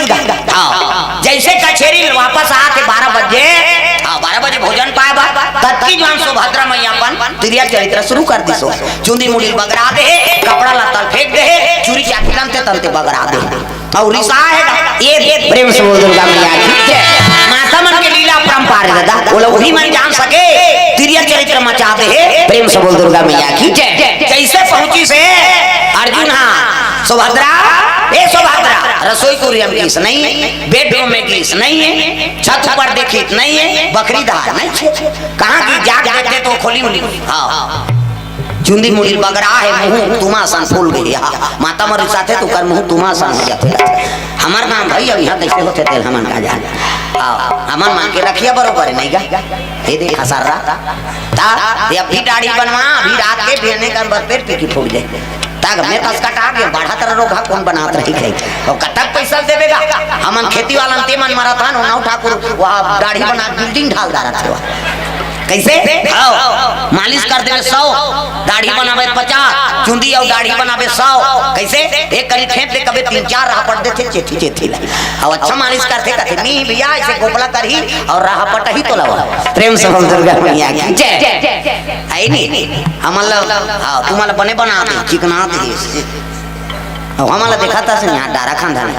हां जैसे कचेरी वापस आके 12 बजे 12 बजे भोजन पाए तत्की जवान सुभद्रा मैया अपन तिरिया चरित्र शुरू कर दी सो चुंदी मुड़ी बगरा दे कपड़ा लता फेंक दे चूरी चाकी तंते तंते बगरा दे और रिसा है ये प्रेम से बोल दुर्गा मैया की जय। माता मन के लीला परंपार दादा वो लोग वही मन जान सके तिरिया चरित्र मचा दे। प्रेम से बोल दुर्गा मैया की जय। कैसे पहुंची से अर्जुन हां सुभद्रा ए सुभद्रा, रसोई तुरी में गीस नहीं है, बेडरूम में गीस नहीं है, छत ऊपर देखी नहीं है, बकरी दार नहीं है, कहाँ की जाग देखते तो खोली उली। हाँ चुंदी मुड़ी बगरा है, मुंह तुमासन फूल गई। माता मरी साथे तो कर मुंह तुमासन हो जाते। हमार नाम भाई अब यहाँ कैसे होते तेल हमन का जान हमन मान के रखिया बरोबर नहीं गा। ये देखा सारा ता ये अभी दाढ़ी बनवा, अभी रात के बेने का बरपेट पीकी फूट जाए ताग में कस कटा गया बढ़ा तरह रोगा कौन बनात रही है और कटक पैसा देवेगा। हमन खेती वाला ते मन मारा था ना ठाकुर वहां दाढ़ी बना बिल्डिंग ढाल दारा थे कैसे मालिश कर दे 100, दाढ़ी बनावे 50, चुंदी और दाढ़ी बनावे 100। कैसे एक करी खेप दे कभी 3-4 राह पड़ देते चेठी चेठी लाई और अच्छा मालिश करते कहते नहीं भैया ऐसे गोपला करही और राह पट ही तो लवा। प्रेम से हम दुर्गा मैया की जय। आई नहीं हमला तुम्हारा बने बना दे चिकना दे हमारा देखा था से यहाँ डारा खानदान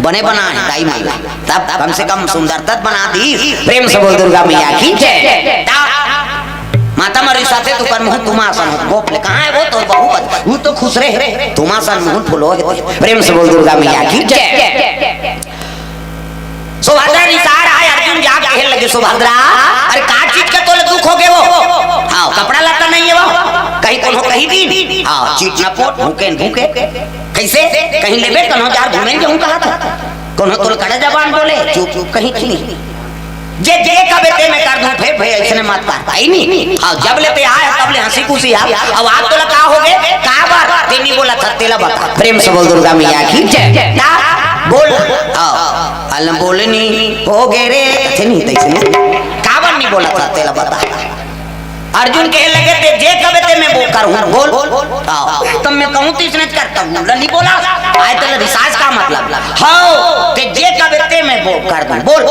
बने बना है दाई माला तब कम से कम सुंदरता बना दी। प्रेम से बोल दुर्गा मैया की जय। माता मरी साथे तो कर मुंह तुमासन गोपले कहाँ है वो तो बहुत वो तो खुश रहे तुमासन मुंह फुलो है। प्रेम से बोल दुर्गा मैया की जय। सुभद्रा निसार आए अर्जुन जाग कहने लगे सुभद्रा अरे का चीज का तोले दुख हो गए वो। हाँ कपड़ा लत्ता नहीं है वो कहीं कोनो कहीं भी। हाँ चीज न पोट भूखे भूखे कैसे कहीं लेबे कनो जार घूमें जाऊं कहा था कोनो तोल कड़े जबान बोले चुप चुप कहीं चली जे जे का बेटे में कर दूं फिर भाई ऐसे मत कर आई नहीं। हाँ जब लेते आए तब ले हंसी खुशी आ अब आप तोला का हो गए का बार तेनी बोला था तेला बता। प्रेम से बोल दुर्गा मैया की जय। बोल अल बोले नहीं हो गए रे थे नहीं तैसे कावन नहीं बोला था तेला बता। अर्जुन कहे लगे ते जे कबे ते मैं वो करूं बोल तो मैं कहूं तो इसने करता हूं नहीं बोला आए तो रिसार्च का मतलब हां ते जे कबे ते मैं वो कर दूं बोल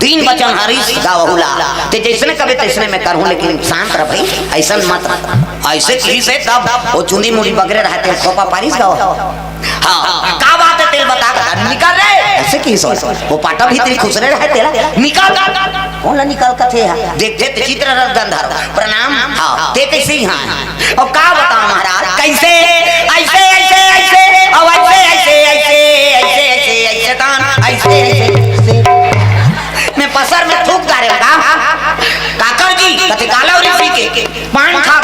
3 वचन हरीश गावहुला ते जैसने कबे तैसने मैं करूं लेकिन शांत रह भाई ऐसा मत ऐसे की से तब वो चुंदी मुड़ी बगरे रहते खोपा पारिस गाओ। हां का बात है तेल बता निकाल रे ऐसे की सोच वो पाटा भीतरी खुश रहे तेरा निकाल कौन निकाल का थे देखते ते चित्र रस गंधर प्रणाम। हां ते कैसे हां और का बताओ महाराज कैसे ऐसे ऐसे ऐसे और ऐसे ऐसे ऐसे ऐसे ऐसे ऐसे तान ऐसे ऐसे मैं पसर में थूक जा रहे का काकर जी कते काला और ऋषि के पान खा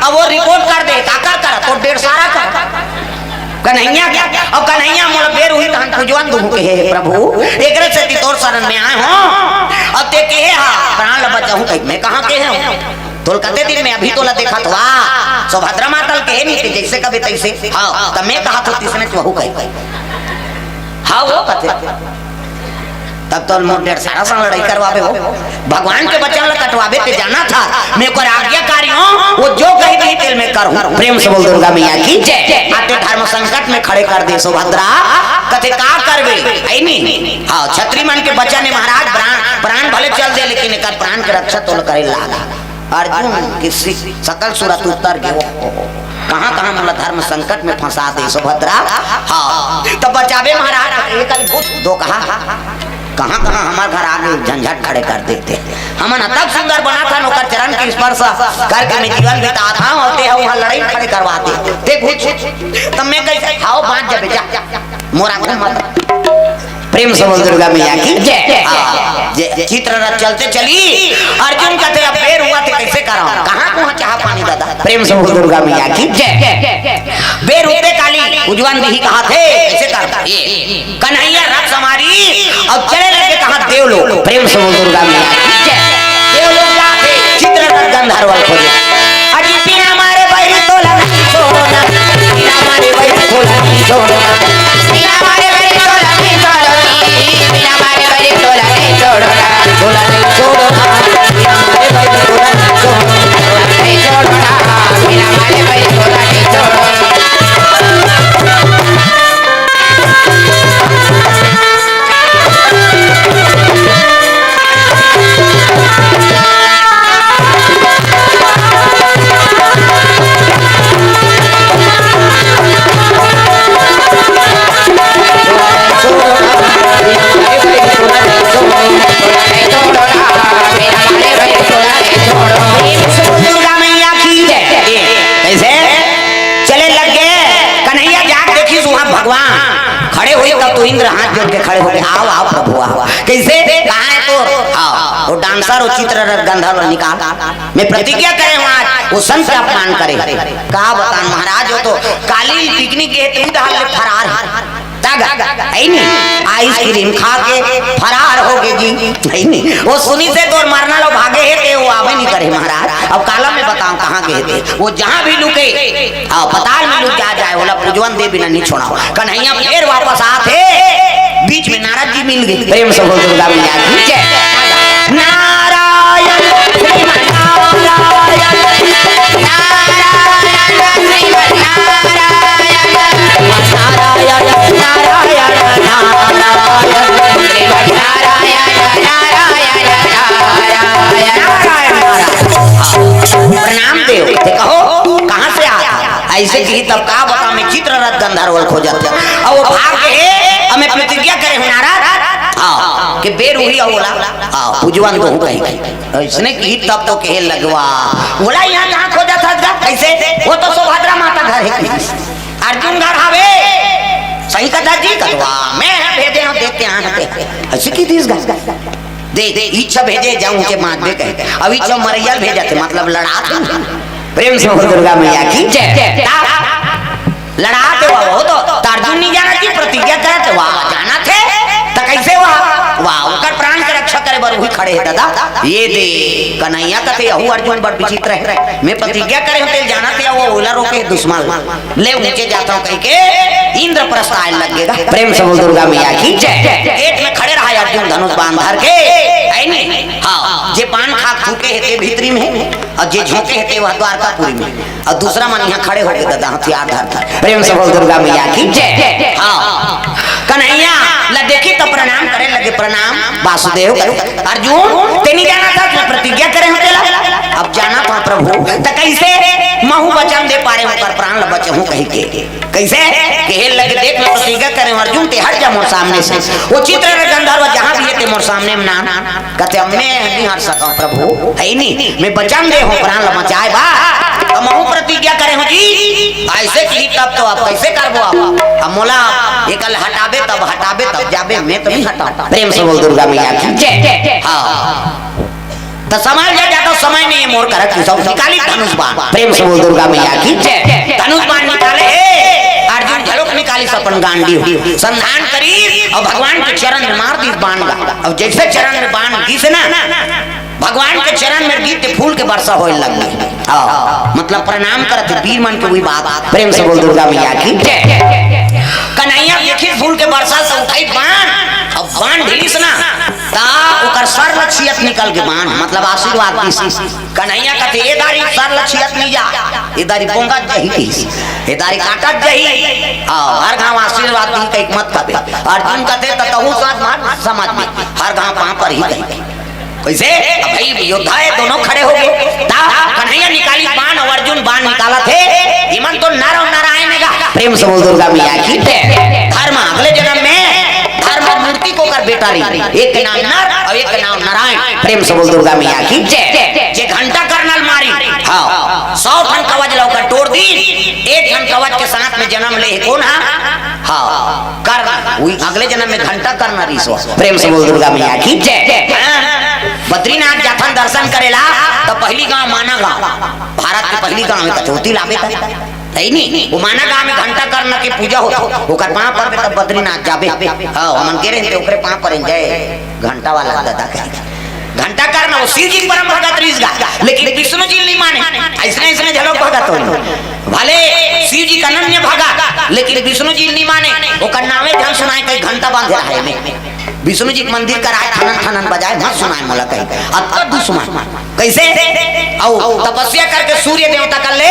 अब वो रिपोर्ट कर दे काका कर तो 1.5 सारा कर कन्हैया क्या और कन्हैया मोल बेर हुई तहन पूजवन दूं के हे प्रभु एकरे से तोर शरण में आए हो अब ते के हा प्राण ल बचाऊं कहीं मैं कहां के है तोल कते दिन में अभी तोला देखा तो वाह सुभद्रा माता के नहीं थे जैसे कभी तैसे। हां तब मैं कहा तो तिसने वहू कही हां वो कते तब तो मोर 1.5 सारा संग लड़ाई करवावे हो भगवान के वचन ल कटवावे ते जाना था मैं को आज्ञाकारी हूं वो जो कही दी तेल में करूं। प्रेम से बोल दुर्गा मैया की जय। आते धर्म संकट में खड़े कर दे सुभद्रा कथे का करबे आई नहीं। हां छत्री मन के बच्चा ने महाराज प्राण भले चल दे लेकिन एकर प्राण के रक्षा तोल करे लागा। अर्जुन की सकल सूरत उतर गए कहां कहां मतलब धर्म संकट में फंसा दे सुभद्रा। हां तब बचावे महाराज एक अद्भुत दो कहा कहां कहां हमारे घर आगे झंझट खड़े कर देते हमन तब सुंदर बना था नौकर चरण की स्पर्श करके मैं जीवन बिता था होते हैं वहां लड़ाई खड़े करवाते देख तब मैं कैसे खाओ बांध जब जा मोरा को मत। प्रेम से बोल दुर्गा मैया की जय। चित्र रथ चलते चली अर्जुन कहते अब बेर हुआ थे कैसे कराऊं कहां को चाह पानी दादा। प्रेम से बोल दुर्गा मैया की जय। बेर होते काली उजवन भी कहा थे कैसे करता ये कन्हैया रथ समारी अब चले लगे कहा देवलोक। प्रेम से बोल दुर्गा मैया की जय। देवलोक जाते चित्र रथ गंधर्व खोजे अजी बिना मारे बैरी तोला छोड़ना बिना मारे बैरी तोला छोड़ना बिना मारे बैरी तोला बिना मारे बैरी तोला छोड़ना तोला छोड़ना बिना मारे बैरी तोला छोड़ना बिना मारे बैरी तोला छोड़ना। डांसर और चित्ररथ गंधर्व निकाल मैं प्रतिज्ञा करे वहां वो संत का अपमान करे का बता महाराज हो तो कालीन पिकनिक के तू डाल ले फरार आइसक्रीम खा के फरार हो गए जी नहीं वो सुनी से तो मरना लो भागे है थे वो आवे नहीं करे महाराज अब काला में बताऊं कहाँ गए थे वो जहाँ भी लुके पताल में लुक आ जाए बोला पुजवन दे बिना नहीं छोड़ा कन्हैया फिर वापस आते बीच में नारद जी मिल गए प्रेम से बोल दुर्गा मैया की जय नारायण प्रणाम देव कहो कहाँ से आया ऐसे की तब का बता मैं चित्ररथ गंधर्व खोजत और वो भाग के हमें प्रतिज्ञा करे नारद कि बेर हुई बोला पूजवन तो हूँ कहीं इसने की तब तो कहे लगवा बोला यहाँ कहाँ खोजा था कैसे वो तो सुभद्रा माता घर है अर्जुन घर आवे सही कथा जी कटवा मैं भेजे हम देखते हैं ऐसे की दिस दे इच्छा भेजे जाऊं के मां दे कहे अब इच्छा मरियल भेजा थे मतलब लड़ा प्रेम से दुर्गा मैया की जय लड़ाते वो तो अर्जुन नहीं जाना थी प्रतिज्ञा करते वाह जाना थे तो कैसे वाह उनका प्राण के रक्षा करे बर वही खड़े है दादा ये दे कन्हैया कथे हूं अर्जुन बड़ विचित्र है मैं प्रतिज्ञा करे होते जाना थे वो ओला रोके दुश्मन ले ऊंचे जाता हूं कह के इंद्रप्रस्थ आए लगेगा प्रेम से बोल दुर्गा मैया की जय गेट में खड़े रहा अर्जुन धनुष बाण धर के आई नहीं हां जे पान खा झुके हेते भीतरी में और जे झुके हेते वह द्वारकापुरी में और दूसरा मन यहां खड़े हो गए दादा हथियार धर प्रेम से बोल दुर्गा मैया की जय हां कन्हैया ला देखी तो प्रणाम करे लगे प्रणाम वासुदेव अर्जुन तेनी जाना था प्रतिज्ञा करे होते अब जाना था प्रभु तो कैसे महू वचन दे पारे होकर प्राण बचे हूं कह के कैसे कहे लगे देख लो प्रतिज्ञा करे अर्जुन ते हट जा मोर सामने से वो चित्ररथ गंधर्व जहां भी है ते मोर सामने में ना कहते मैं नहीं हट सका प्रभु है नहीं मैं वचन दे हूं प्राण बचाए बा अब महू प्रतिज्ञा करे हो जी ऐसे की तब तो आप कैसे करबो अब मोला एकल हटाबे तब जाबे मैं तो नहीं हटा प्रेम से बोल दुर्गा मैया की जय हां तो समय जाता समय नहीं है मोर करत सब निकाली धनुष बाण प्रेम से बोल दुर्गा मैया की जय धनुष बाण निकाले अर्जुन झलक निकाली सपन गांडी संधान करी और भगवान के चरण में मार दी बाण और जैसे चरण में बाण घिस ना भगवान के चरण में गीत फूल के वर्षा होए लग गई मतलब प्रणाम करते वीर मन के वही बात प्रेम से बोल दुर्गा मैया की जय कन्हैया देखी फूल के वर्षा से उठाई बाण अब बाण ढीलिस ना ता ओकर सर लक्षियत निकल के बाण मतलब आशीर्वाद की कन्हैया कहते ए दारी सर लक्षियत नहीं जा ए दारी पोंगा जही की ए दारी काटत जही हर गांव आशीर्वाद दी कई मत कबे अर्जुन कहते ततहु साथ मार समझ में हर गांव पांव पर ही गई कैसे भाई योद्धा है दोनों खड़े हो गए कन्हैया निकाली बाण और अर्जुन बाण निकाला थे इमन तो नारायण का प्रेम से बोल दुर्गा मैया की धर्म अगले जन्म में धर्म मूर्ति को कर बेटा रही एक नाम नर और एक नाम नारायण प्रेम से बोल दुर्गा मैया की जय जे घंटा करनल मारी हाँ 100 टन कवच लौकर तोड़ दी 1 टन कवच के साथ में जन्म ले कौन है हाँ कर अगले जन्म में घंटा करना रही प्रेम से बोल दुर्गा मैया की जय बद्रीनाथ जाथन दर्शन करेला तो पहली गांव माना गांव भारत के पहली गांव में कचौती लावे था नहीं वो माना गांव में घंटा करना के पूजा होता ओकर पांव पर तब बद्रीनाथ जाबे हां हमन के रहते ओकरे पांव पर जय घंटा वाला दादा कहे घंटा करना वो शिव जी परम भगत रीस गा लेकिन विष्णु जी नहीं माने ऐसे ऐसे झलक भगत हो भले शिव जी का अनन्य भगत लेकिन विष्णु जी नहीं माने ओकर नामे ध्यान सुनाए कई घंटा बांधे रहे में विष्णु जी मंदिर कराए खनन बजाए मत सुनाए मोला कहीं अब दुश्मन कैसे आओ तपस्या करके सूर्य देवता कर ले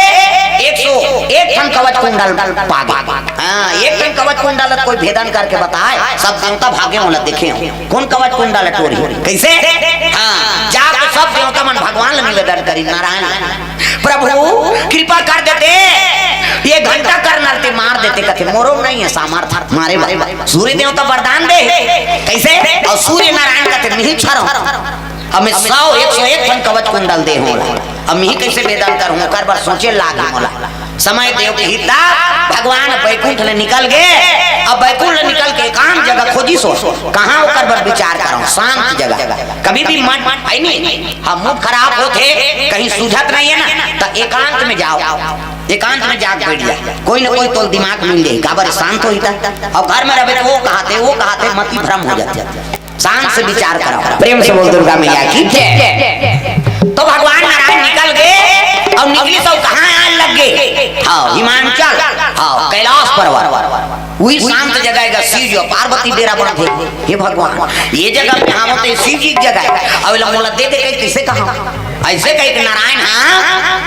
101 टन कवच कुंडल पागे हां 1 टन कवच कुंडल कोई भेदन करके बताए सब देवता भागे मोला देखे कौन कवच कुंडल टोरी कैसे हां जाके सब देवता मन भगवान ले निवेदन करी नारायण प्रभु कृपा कर देते ये घंटा करनर ते मार देते कहते मोरो नहीं है सामर्थ्य मारे सूर्य देवता वरदान दे कैसे और सूर्य नारायण कहते नहीं छरो हमें 101 टन कवच कुंडल दे होला हम ही कैसे वेदन करूं कर बार सोचे लागे होला समय देव के हिता भगवान बैकुंठ ले निकल गए अब बैकुंठ निकल के एकांत जगह खोजी सो कहां ओकर पर विचार करो शांत जगह कभी भी मन है नहीं हम मूड खराब होते कहीं सूझत नहीं है ना तो एकांत में जाओ एकांत में जाग बैठ जाए कोई ना कोई तो दिमाग मिल जाए काबर शांत हो जाता अब घर में रहे वो कहाते मति भ्रम हो जाते शांत से विचार करो प्रेम से बोल दुर्गा मैया की जय। तो भगवान नारायण निकल गए और निकली सब कहां आने लग गए हाँ हिमांचल हाँ कैलाश पर्वत वही शांत जगह है शिव जी पार्वती डेरा बना थे हे भगवान ये जगह पे हम होते शिव जी की जगह है अब मोला दे दे कैसे कहा ऐसे कहे नारायण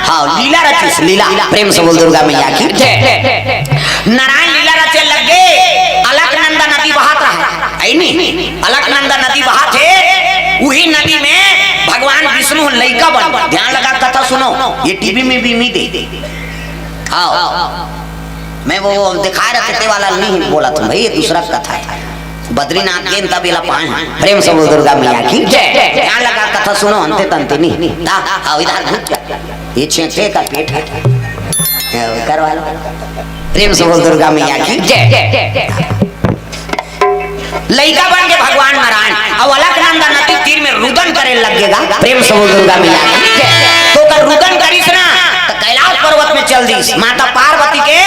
हाँ लीला रचिस लीला प्रेम से बोल दुर्गा मैया की जय। नारायण लीला रचे लग गए अलकनंदा नदी बहात रहा है नहीं अलकनंदा नदी बहात है वही नदी में भगवान विष्णु लड़का बन ध्यान लगा कथा सुनो ये टीवी में भी नहीं दे हाँ मैं वो दिखा रहे थे वाला नहीं बोला था भाई ये दूसरा कथा है बद्रीनाथ के तब इला पाए प्रेम से बोल दुर्गा मैया की जय। ध्यान लगा कथा सुनो अंते तंते नहीं हाँ इधर घुस ये छेछे का पेट है करवा लो प्रेम से बोल दुर्गा मैया की जय। लड़का बन के भगवान नारायण अब अलकनंदा नदी तीर में रुदन करे लगेगा प्रेम से बोल दुर्गा मैया की जय। तो कर रुदन करिस ना तो कैलाश पर्वत में चल दी माता पार्वती के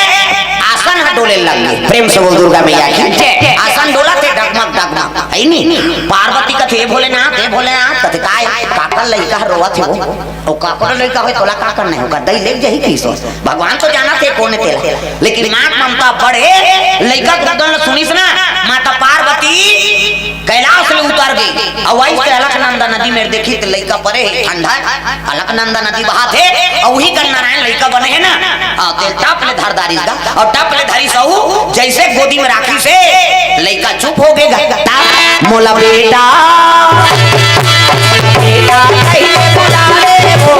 आसन डोले लग गए प्रेम से बोल दुर्गा मैया की जय। आसन डोला थे डगमग डगमग है नहीं पार्वती का थे भोलेनाथ कथे काय काकर लड़का रोवा थे वो काकर लड़का होए तोला काकर नहीं होगा दई ले जही की सोच भगवान तो जाना थे कोने तेला लेकिन मां ममता बढ़े लड़का गुदन सुनिस ना माता पार्वती कैलाश में उतर गई और वही के अलकनंदा नदी में देखी तो लड़का परे ठंडा अलकनंदा नदी बहा थे और वही का नारायण लड़का बने है ना तेल टप ले धारदारी का और टप ले धरी सहू जैसे गोदी में राखी से लड़का चुप हो गएगा मोला बेटा कैसे बुला रे वो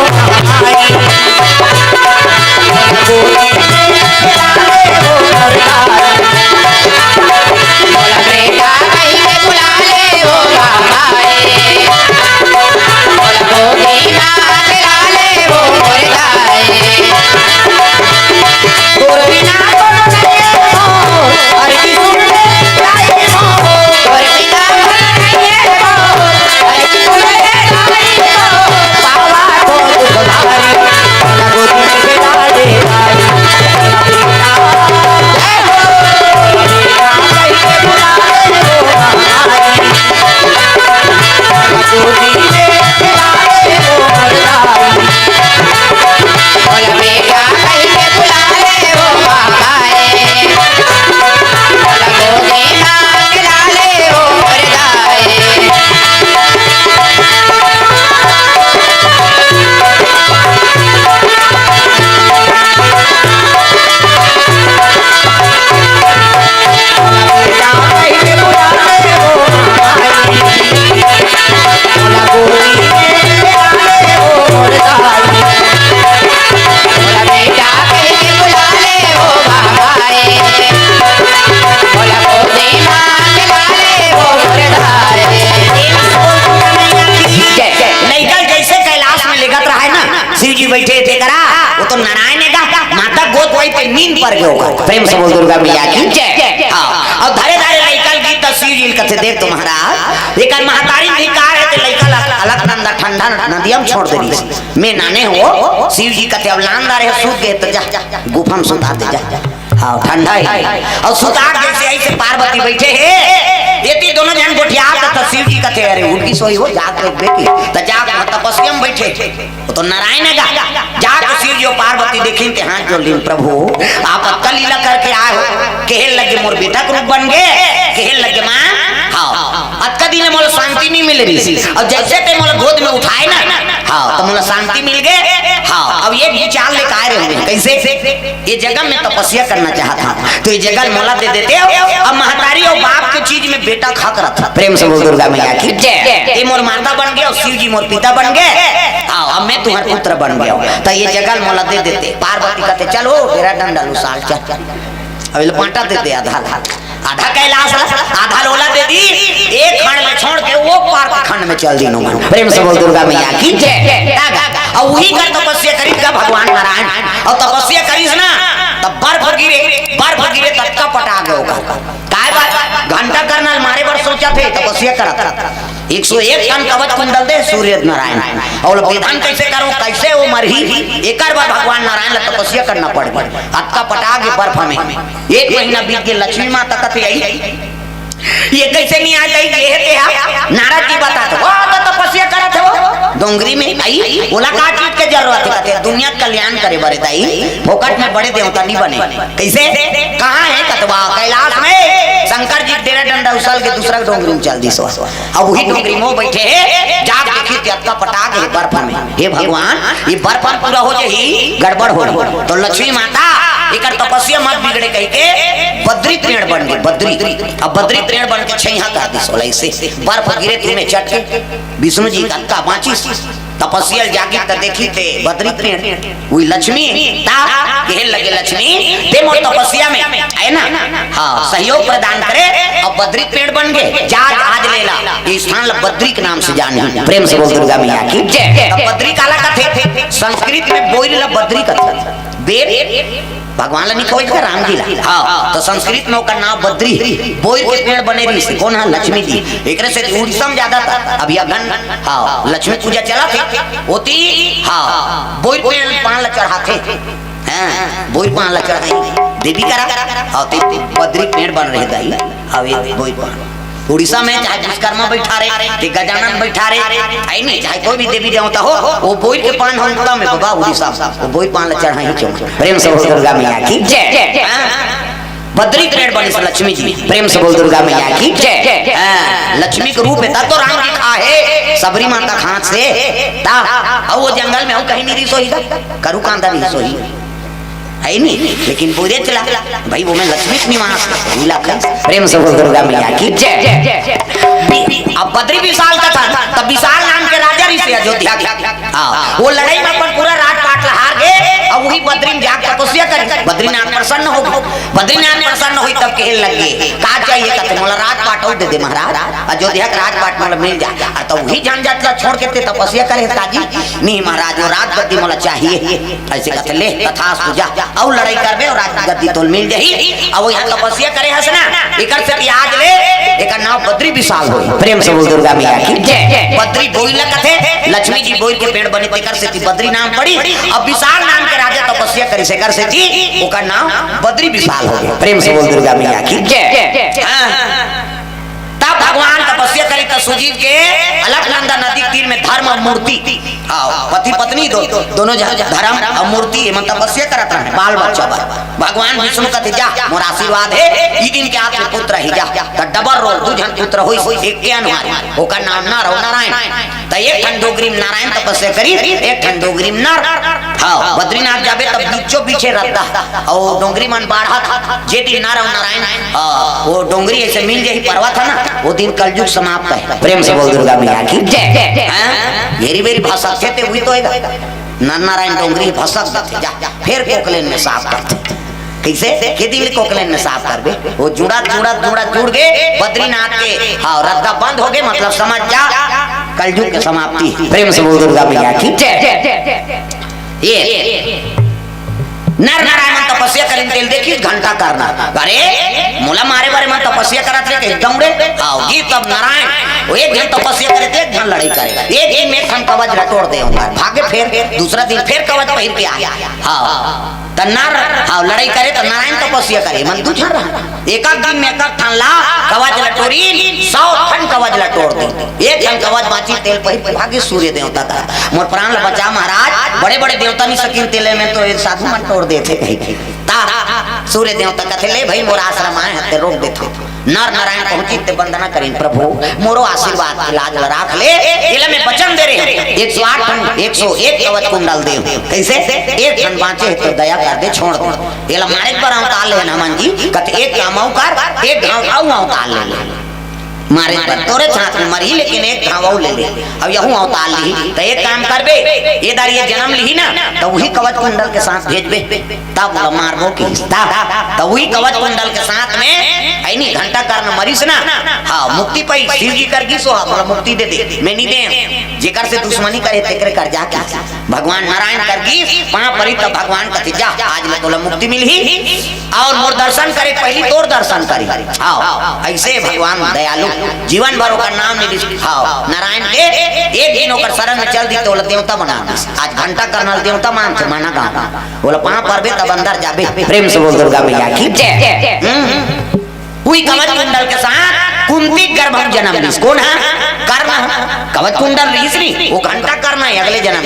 बैठे थे करा वो तो नारायण ने कहा माता गोद वही पे नींद पर गयो प्रेम से बोल दुर्गा मैया की जय। हां और धरे धरे लइकल की तस्वीर जिल कथे देख तो महाराज लेकिन महतारी धिकार है ते लइकल अलकनंदा ठंडा नदियम छोड़ देली मैं नाने हो शिव जी कथे अब लानदार है सूत गए तो जा गुफा में सुता दे जा हां ठंडा है और सुतार जैसे ऐसे पार्वती बैठे है देती दोनों जन गोठिया तो शिव जी कथे अरे उनकी सोई हो जाग के बेटी तो जाग तपस्या में बैठे तो नारायण गा जाग शिव जी पार्वती देखी के हाथ जोड़ ली प्रभु आप अक्का लीला करके आए हो कहल लगे मोर बेटा के रूप बन गए कहल लगे मां हां अक्का दिन मोल शांति नहीं मिल रही और जैसे ते मोल गोद में उठाए ना हां तो मोल शांति मिल गए हां अब ये विचार लेकर आए रहे कैसे ये जगह में तपस्या करना चाहता तो ये जगह मोला दे देते अब महतारी और बाप के चीज में बेटा खाक रहा था प्रेम से बोल दुर्गा मैया की जय। ये मोर माता बन गया और शिव जी मोर पिता बन गए अब मैं तुम्हारा पुत्र बन गया तो ये जगह मोला दे देते पार्वती कहते चलो तेरा डंडा लो साल चल अभी पांटा देते आधा आधा कैलाश आधा लोला दे दी एक खंड में छोड़ के वो पार खंड में चल दी नो प्रेम से बोल दुर्गा मैया की जय। और वही कर तपस्या करी का भगवान नारायण और तपस्या करीस ना तब बर्फ गिरे तत्का पटा गए होगा काय बात घंटा करना मारे बार सोचा थे तपस्या करता 101 टन कवच कुंडल दे सूर्य नारायण और विधान कैसे करो कैसे वो मरही एक बार भगवान नारायण तपस्या करना पड़ गई अक्का पटा के बर्फ में 1 महीना बीत गया लक्ष्मी माता कथे आई ये कैसे नहीं आ गई ये नारद जी बताते वो तो तपस्या करत हो डोंगरी में आई बोला का चीज के जरूरत है दुनिया कल्याण करे बड़े दाई फोकट में बड़े देवता नहीं बने कैसे कहां है कतवा कैलाश में शंकर जी तेरा डंडा उछल के दूसरा डोंगरी में चल दी सो अब वही डोंगरी में बैठे है जाग देखी त्यक्का पटा के बर्फ में हे भगवान ये बर्फ पूरा हो जाई गड़बड़ हो तो लक्ष्मी माता एकर तपस्या मत बिगड़े कह के बद्री तृण बन गई बद्री अब बद्री तृण बन के छैया कर दी सोलाई से बर्फ गिरे तुम्हें चट के विष्णु जी का बाँची तपस्या जागी त देखी थे बद्री तृण वही लक्ष्मी ता कहने लगे लक्ष्मी ते मोर तपस्या में है ना हाँ सहयोग प्रदान करे अब बद्री तृण बन गए जाज आज लेला ये स्थान बद्री के नाम से जाने प्रेम से बोल दुर्गा मैया की जय बद्री काला कथे संस्कृत में बोल बद्री कथे बेर भगवान ला निकोई का राम जी ला हां तो संस्कृत में ओकर नाम बद्री बोई के पेड़ बने रही से कौन है लक्ष्मी जी एकरे से उड़ीसा में ज्यादा था अभी अगन हां लक्ष्मी पूजा चला थे होती हां बोई पेड़ पान ला चढ़ाते हां बोई पान ला चढ़ाई देवी करा हां ते बद्री पेड़ बन रहे दाई अब बोई पान उड़ीसा में चाहे विश्वकर्मा बैठा रहे गजानन बैठा रहे आई नहीं चाहे कोई भी देवी देवता हो वो बोई के पान होता में बाबा उड़ीसा वो बोई पान ला चढ़ाई क्यों प्रेम से बोल दुर्गा मैया की जय बद्री तृण बनी लक्ष्मी जी प्रेम से बोल दुर्गा मैया की जय लक्ष्मी के रूप में तब तो राम जी खा है सबरी माता खांच से ता अब वो जंगल में कहीं नहीं सोई करू कांदा नहीं सोई है नहीं लेकिन पूरे चला भाई वो मैं लक्ष्मी निवास प्रेम से बोल दुर्गा मैया की जय अब बद्री विशाल का था तब विशाल नाम के राजा ऋषि अयोध्या वो लड़ाई में अपन पूरा राजपाट हार गए अब वही बद्री में जाकर तपस्या करे बद्रीनाथ प्रसन्न हो बद्रीनाथ प्रसन्न हुई तब कहने लगे का चाहिए कहते मोला राजपाट दे दे महाराज अयोध्या का राजपाट मोला मिल जाए और तब वही झंझट छोड़ के तपस्या करे ताजी नहीं महाराज वो राज गद्दी मोला चाहिए ऐसे कहते ले तथा पूजा और लड़ाई करबे और राज गद्दी तोल मिल जाही अब यहाँ तपस्या करे हसना एकर से आज ले एकर नाम बद्री विशाल हो प्रेम से बोल दुर्गा मैया की जय बद्री बोइल कथे लक्ष्मी जी बोइल के पेड़ बने तेकर से बद्री नाम पड़ी अब विशाल नाम के राजा तपस्या करे से कर से थी ओकर नाम बद्री विशाल हो गया प्रेम से बोल दुर्गा मैया की जय तब भगवान तपस्या करे तो सुजीत के अलकनंदा नदी तीर में धर्म और मूर्ति पति पत्नी दोनों धर्म और मूर्ति मन तपस्या करत रहे बाल बच्चा भगवान विष्णु का जा मोर आशीर्वाद है ई दिन के हाथ में पुत्र ही जा त डबल रोल दू जन पुत्र होई एक के अनुहार ओकर नाम नर और नारायण त एक ठन डोगरीम नारायण तपस्या करी एक ठन डोगरीम नर हां बद्रीनाथ जाबे तब बीचो पीछे रहता और डोंगरी मन बाढ़ा था जे दिन नर और नारायण वो डोंगरी ऐसे मिल जाई पर्वत है ना वो दिन कलयुग समाप्त है प्रेम से बोल दुर्गा मैया की जय मेरी मेरी भाषा थे हुई तो नर नारायण डोंगरी भसक थे जा फिर कोकलेन में साफ करते कैसे खेती में कोकलेन में साफ कर बे वो जुड़ा जुड़ गए बद्रीनाथ के हाँ रद्दा बंद हो गए मतलब समझ जा कलयुग की समाप्ति प्रेम से बोल दुर्गा मैया की जय ये नर नारायण तपस्या करें तेल देखिए घंटा करना अरे मोला मारे बारे में तपस्या करत रहे एकदम रे आओ जी तब नारायण वो एक दिन तपस्या करे थे एक दिन लड़ाई करे एक दिन में हम कवच रटोड़ दे भागे फिर दूसरा दिन फिर कवच पहिर के आ गया हां त नर हां लड़ाई करे तो नारायण तपस्या करे मन दूसरा रहा एक दिन में एक ठन ला कवच लटोरी 100 ठन कवच लटोड़ दे एक ठन कवच बाची तेल पहिर के भागे सूर्य देवता का मोर प्राण बचा महाराज बड़े बड़े देवता नहीं सकिन तेले में तो एक साधु मन तोड़ देते कहीं ता सूर्य देवता कहते ले भाई मोर आश्रम आए हते रोक देते नर नारायण पहुंची ते वंदना करें प्रभु मोरो आशीर्वाद लाज राख ले एला में वचन दे रहे 108 ठन 101 कवच कुंडल दे कैसे एक ठन बांचे तो दया कर दे छोड़ दे एला मारे पर अवतार ले हनुमान जी कहते एक काम कर एक गांव आऊ अवतार ले मारे पर तोरे छात में मरी लेकिन एक घाव ले ले अब यहूं अवतार ली तो एक काम करबे ये दार ये जन्म ली ना तो वही कवच कुंडल के साथ भेजबे तब मारबो की तो वही कवच कुंडल के साथ में आई नहीं घंटा करना मरीस ना हां मुक्ति पाई शिव जी कर की सो बोला मुक्ति दे दे मैं नहीं दे जेकर से दुश्मनी करे तेकरे कर जा क्या भगवान नारायण कर की वहां परी तो भगवान कहते जा आज ले तोला मुक्ति मिली और मोर दर्शन करे पहली तोर दर्शन करी आओ ऐसे भगवान दयालु जीवन भर का नाम नहीं हाँ नारायण के एक दिन होकर शरण में चल दी तो देवता बना आज घंटा करना देवता मान से माना गाँव बोला वहां पर भी तब अंदर जाबे प्रेम से बोल दुर्गा मैया की जय हुई कवच कुंडल के साथ कुंती गर्भम जन्म ली कौन है कर्ण कवच कुंडल लीसरी वो घंटा करना है अगले जन्म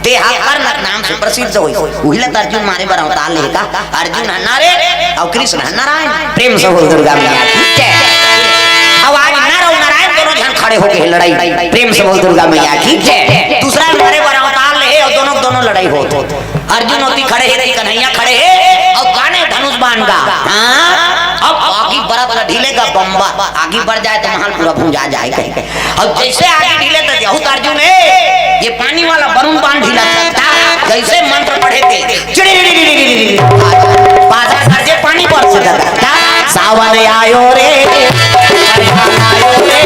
ते हा कर्ण नाम से प्रसिद्ध हुई उहिले अर्जुन मारे बर अवतार लेगा अर्जुन नारे और कृष्ण नारायण प्रेम से बोल दुर्गा मैया की जय अब आज नर और नारायण दोनों जन खड़े हो गए लड़ाई प्रेम से बोल दुर्गा मैया की जय दूसरा मारे बर अवतार ले और दोनों लड़ाई हो अर्जुन होती खड़े है कन्हैया खड़े है और गाने धनुष बाण का हां अब आगे बरत ढीलेगा बम्बा आगे बढ़ जाए तो महल पूरा भूंजा जाए कहीं और जैसे आगे ढीले तो बहुत अर्जुन है ये पानी वाला वरुण बाण ढीला था जैसे मंत्र पढ़े थे बाजा गरजे पानी बरस जाता सावन आयो रे आयो रे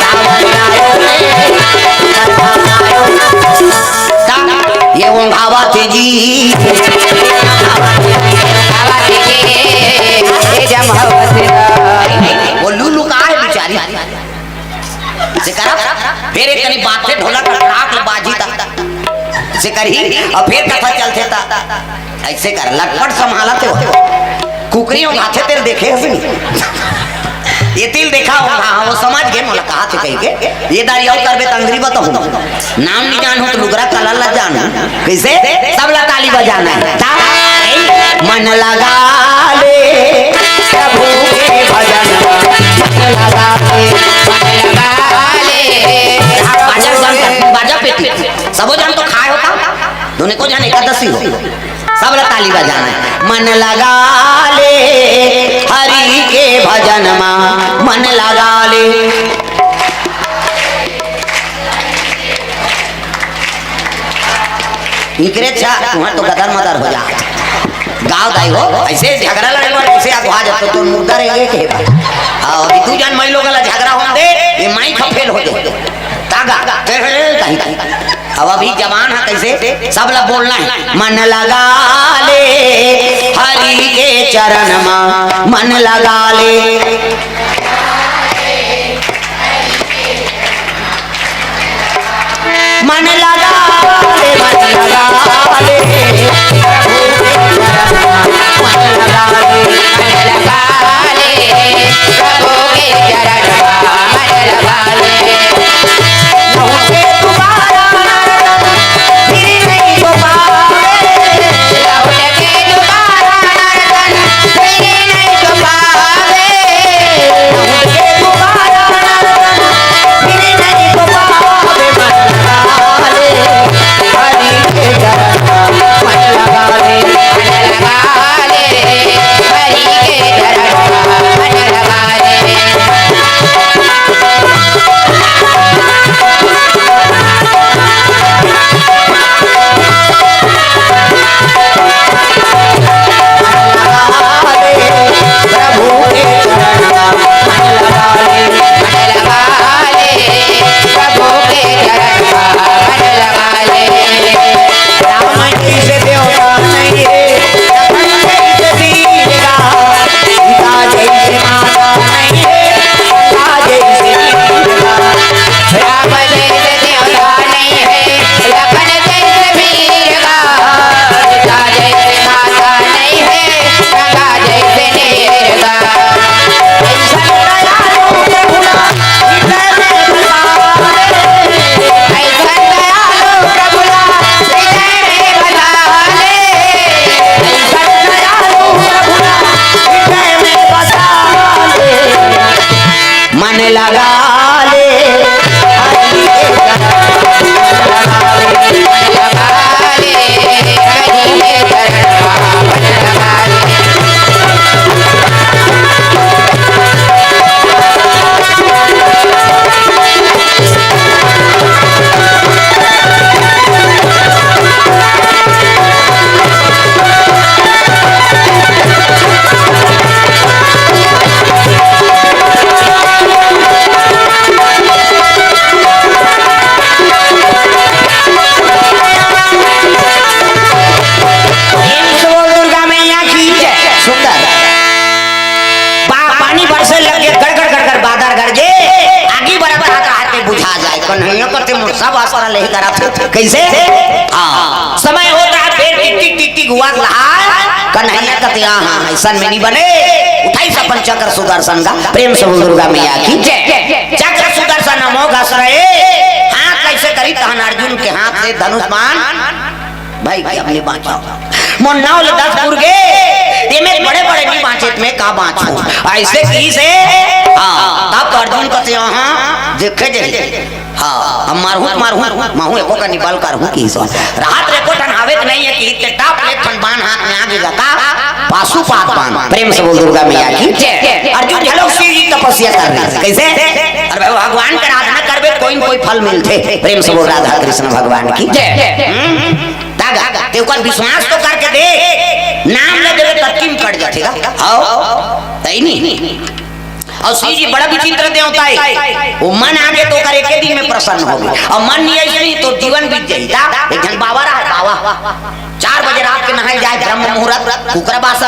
सावन आयो रे ये वो भावती जी वो लुलु का है बेचारी फिर एक कनी बात से ढोलक लाख बाजी तक से करी और फिर कथा चलते ता ऐसे कर लटपट संभालते हो कुकरियों हाथे तेरे देखे ये तिल देखा होगा वो समझ गए मोला कहा थे कहीं के ये दारी और करबे तंगरी बताऊं नाम नहीं जानू तो लुगरा कलर लग जानू कैसे सब ला ताली बजाना है मन लगा ले प्रभु के भजन मन लगा ले बाजा पेटी सबो जान तो खाए होता दोनों को जान एकादशी हो सब ला ताली बजाना है मन लगा ले हरि के भजन में मन लगा ले इकरे छा वहां तो गदर मदर हो जा गांव दाई हो ऐसे झगड़ा लड़े वाले ऐसे आगवा जातो तो मुर्दा रहेंगे के हां अभी तू जान मई लोग ला झगड़ा हो दे ये माई खफेल हो दे तागा कहीं अब अभी जवान है कैसे सब लोग बोलना है मन लगा ले हरि के चरण में मन लगा ले मन लगा ले मन लगा ले मन लगा ले प्रभु के चरण में मन लगा ले कन्हैया करते मुर्सा बासरा ले करा थे कैसे हां समय होता है फिर टिक टिक टिक हुआ रहा कन्हैया कहते हां ऐसा में नहीं बने उठाई सपन चक्र सुदर्शन का प्रेम से बोल दुर्गा मैया की जय चक्र सुदर्शन अमोघ रहे हाथ कैसे करी तहन अर्जुन के हाथ से धनुष बाण भाई की अपनी बाँचा मोन्नावल 10 पुरगे ये में बड़े-बड़े नहीं बाँचे में का बाँचो ऐसे की से हां तब अर्जुन कहते हां देखे जे हां हम मारू माहू एको का निकाल कर हूं की सो रात रे को ठनावे नहीं है कि ते टाप ले थन बाण हाथ में आगे जाता पाशुपात बाण प्रेम से बोल दुर्गा मैया की जय अर्जुन झलक शिव जी तपस्या कर रहे कैसे अरे भगवान का आराधना करबे कोई फल मिलते प्रेम से बोल राधा कृष्ण भगवान की जय दादा ते ऊपर विश्वास तो करके दे नाम ले देवे तत्किन कट जाएगा हां तई नहीं और शिव जी बड़ा विचित्र देवता है वो मन आगे तो कर एक दिन में प्रसन्न हो गए और मन नहीं ऐसे नहीं तो जीवन बीत जाएगा एक जन बाबा रहा बाबा 4 बजे रात के नहाई जाए ब्रह्म मुहूर्त कुकराबास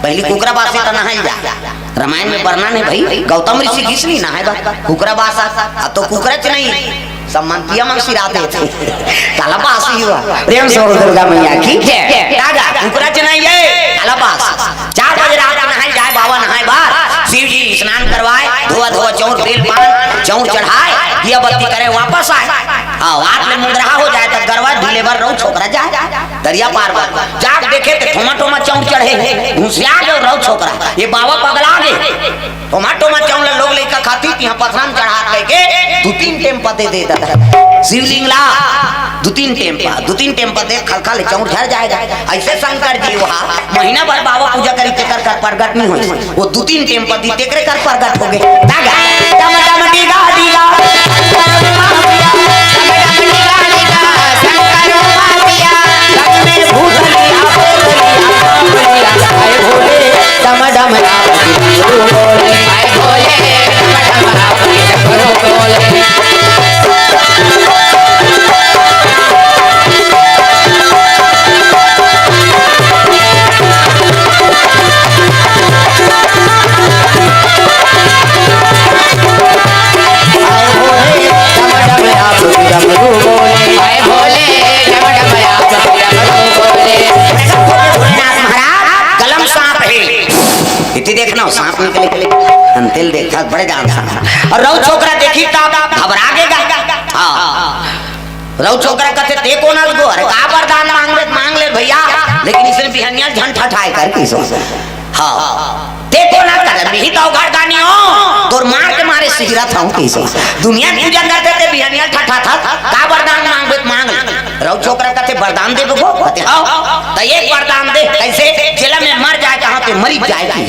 पहली कुकराबास से तो नहाई जाए रामायण में वर्णन है भाई गौतम ऋषि किसने नहाए कुकराबास तो कुकरच नहीं सम्मतिया में सिराते थे कालाबास ही हुआ प्रेम से दुर्गा मैया की जय दादा कुकरच नहीं है कालाबास 4 बजे रात में नहाई जाए बाबा नहाए बाहर शिव जी स्नान करवाए धोआ चौर बेल पान चौर चढ़ाए दिया बत्ती करे वापस आए हाथ में मुंदरा हो जाए तो गरवा डिलीवर रहो छोकरा जाए दरिया पार जाग देखे तो टोमा चौर चढ़े घुसिया जो रहो छोकरा ये बाबा पगला गए टोमा चौर लोग लेकर खाती यहाँ पथराम चढ़ा के 2-3 टेम्पा दे देता शिवलिंग ला 2-3 टेम्पा दे खलखल चौर झड़ जाएगा ऐसे शंकर जी वहाँ महीना भर बाबा पूजा करी तेकर कर प्रगट नहीं हुई वो 2-3 टेम्पा दी तेकरे कर प्रगट हो गए दागा टम टम डीगा डीगा देखना सांप निकले अंतिल देखा बड़े जान और रौ छोकरा देखी तब घबरा गेगा हां रौ छोकरा कहते ते कोनल गो अरे का वरदान मांग ले भैया लेकिन इसने बिहनिया झन ठठाए कर की सो हां ते कोना कर बिही तो घरदानी हो तोर मार के मारे सिगरा था की सो दुनिया पूजा करते थे बिहनिया ठठा था का वरदान मांग रौ छोकरा कहते वरदान दे गो कहते हां तो एक वरदान दे कैसे जेला में मर जाए कहां पे मरी जाए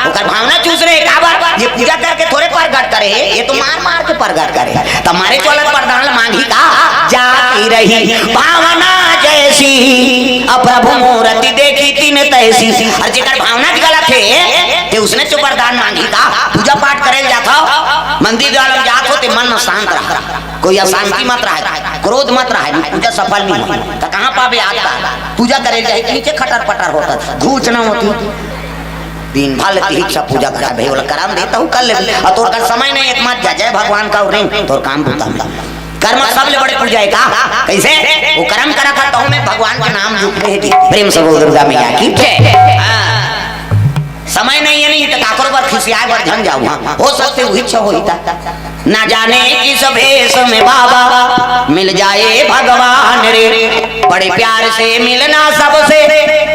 ओकर भावना चूस रहे काबर ये पूजा करके थोड़े प्रगट करे ये तो मार के प्रगट करे तुम्हारे तो अलग वरदान मांगी का जाती रही भावना जैसी अप्रभु मूर्ति देखी तीन तैसी और जेकर भावना गलत है ते उसने तो वरदान मांगी का पूजा पाठ करे जाता मंदिर वाले जात होते मन में शांत रहा कोई अशांति मत रहा क्रोध मत रहा पूजा सफल नहीं तो कहां पावे आता पूजा करे जाए नीचे खटर पटर होता घूच ना होती दिन भर तीक्षा पूजा करा भाई बोला कराम देता हूं कर ले और तोर का समय नहीं एक मत जा जय भगवान का रे तोर काम होता कर्म सब ले बड़े पूजा का कैसे वो कर्म करा था तो मैं भगवान के नाम जुटे है प्रेम से बोल दुर्गा मैया की जय समय नहीं है नहीं तो काकर पर खिसियाए पर झन जाऊ हो सकते हुई इच्छा होईता ना जाने किस भेष में बाबा मिल जाए भगवान रे बड़े प्यार से मिलना सबसे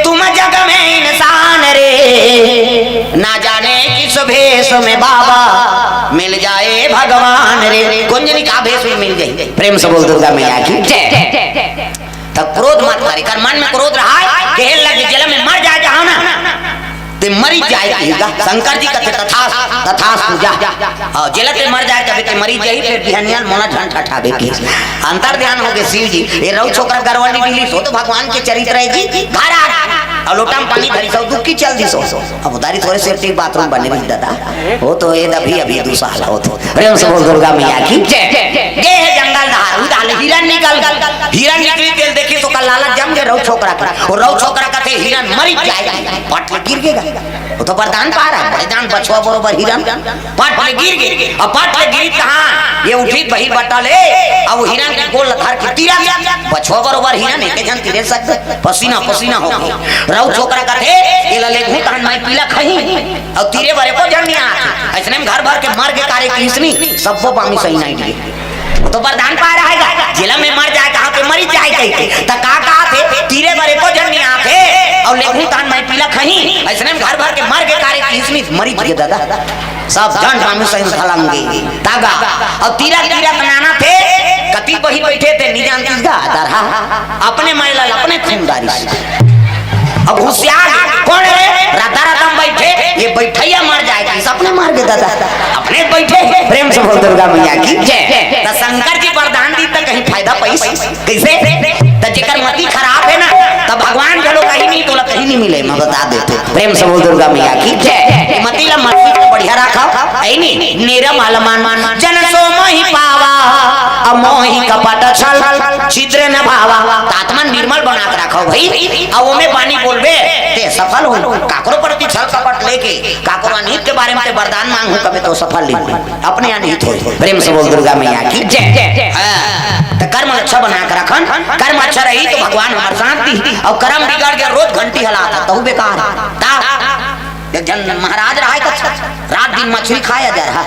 तुम जग में इंसान रे ना जाने किस भेष में बाबा मिल जाए भगवान रे कुंजनी का भेष में मिल जाए प्रेम से बोल दुर्गा मैया की जय तब क्रोध मत करे कर मन में क्रोध रहा है कहने लगे जल में मर जाए जहां ना ते मरी जाएगा शंकर जी कहते तथास पूजा और जेल ते मर जाए कभी ते मरी जाई फिर बिहनिया मोना झन ठठावे के अंतर ध्यान हो गए शिव जी ये रौ छोकरा गरवानी मिली सो तो भगवान के चरित्र है जी घर आ और लोटा में पानी भरी सो दुखी चल दी सो अब उधारी थोड़े सेफ्टी बाथरूम बने भी दादा वो तो ये अभी दूसरा हो तो प्रेम से बोल दुर्गा मैया की जय ये है जंगल धार उदाल हिरण निकल हिरण निकली तेल देखी तो का लाला जम गए रौ छोकरा का, वो रौ छोकरा का थे हिरन मरी जाएगा, पट में गिर गएगा, वो तो वरदान पा रहा है, बलिदान बछवा बरोबर हिरन पट में गिर गए, और पट में गिरी कहाँ ये उठी बही बटा ले, अब वो हिरन के गोल धर के तीरा, बछवा बरोबर हिरन एक जन तीरे सकते, पसीना पसीना हो गई, रौ छोकरा का थे ये लले घूटान में पीला खही, और तीरे बरे को जनिया, ऐसे में घर भर के मर के कार्य किसनी सबको पामी सही नहीं दिए, तो वरदान पा रहा है जिला में मर जाए कहाँ पे मरी जाए कहीं तो कहा थे तीरे बरे को जन्नी आथे और लेखू तान में पीला खही ऐसे में घर भर के मर के कार्य किसनी मरी दिए दादा सब जन पामी सही खलांगे तागा और तीरा तीरा बनाना थे कति बही बैठे थे निजान तीसगा दरहा अपने महिला अपने खूनदारी अब होशियार कौन है राधा राधा बैठे ये बैठैया मर जाएगा इस अपने मार के दादा अपने बैठे प्रेम से बोल दुर्गा मैया की जय तो शंकर जी वरदान दी तो कहीं फायदा पैस कैसे तो जेकर मति खराब है ना तो भगवान चलो कहीं नहीं तो कहीं नहीं मिले मैं बता देते प्रेम से बोल दुर्गा मैया की जय मति ला मति को बढ़िया रखा ऐ नहीं नीरम अलमान जन सो मोहि पावा अमोहि कपट छल छिद्र न भावा आत्मा निर्मल बना के रखो भाई अब वो में पानी बोलबे ते सफल हो काकरो प्रति छल कपट लेके काकरो अनित के बारे में ते वरदान मांगू कबे तो सफल नहीं अपने अनित हो प्रेम से बोल दुर्गा मैया की जय तो कर्म अच्छा बना के रखन कर्म अच्छा रही तो भगवान हमार साथ दी और कर्म बिगड़ गया रोज घंटी हिलाता तो बेकार ता एक जन महाराज रहा है रात दिन मछली खाया जा रहा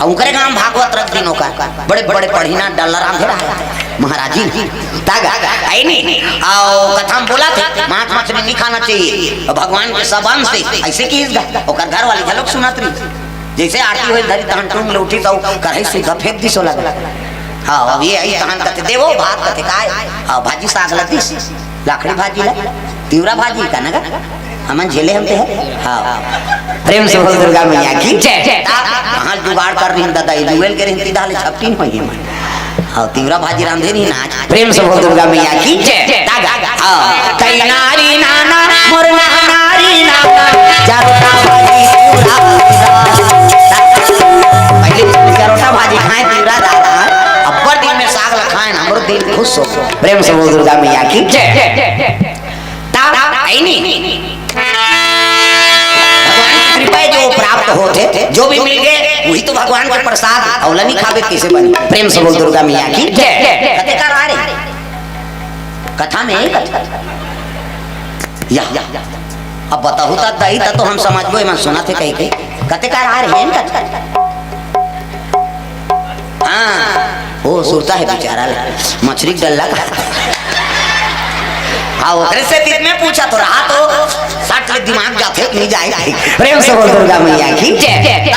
उनके गांव भागवत रख दिनों का बड़े बड़े पढ़ीना डॉलर आंधे रहा महाराज जी तागा आई नहीं आओ कथा में बोला थे मांस मछली नहीं खाना चाहिए भगवान के सबन से ऐसे की ओकर घर वाली झलक सुनात रही जैसे आरती हुई धरी तहन टूंग ले उठी तो कढ़ाई से फेंक दी सो लगा हां अब ये आई तहन कहते देवो भात कहते काय हां भाजी साग लती लाखड़ी भाजी ला तिवरा भाजी का ना हमन झेले हमते है हां प्रेम से बोल दुर्गा मैया की जय हां जुगाड़ कर रही दादा ये जुएल के रही दाल छपटीन होई है हां तिवरा भाजी रांधे नहीं नाच प्रेम से बोल दुर्गा मैया की जय दागा हां कई नारी नाना मोर नारी नाना जरोटा भाजी पहले जरोटा भाजी खाए तिवरा दादा अब्बर दिन में साग खाए हमरो दिल खुश हो प्रेम से बोल दुर्गा मैया की जय ता आई नहीं कृपा जो प्राप्त होते जो भी मिल गए वही तो भगवान का प्रसाद औला नहीं खावे कैसे बनी प्रेम से बोल दुर्गा मैया की जय कथे का आ रहे कथा में या अब बताहू ता दही ता तो हम समझबो मैं सुना थे कहीं कहीं कथे का आ रहे हैं हां वो सुरता है बेचारा मछली डल्ला हाँ ओकरे से तीत में पूछा तो रहा तो साठ ले दिमाग जाते नहीं जाए प्रेम से बोल दुर्गा मैया की जय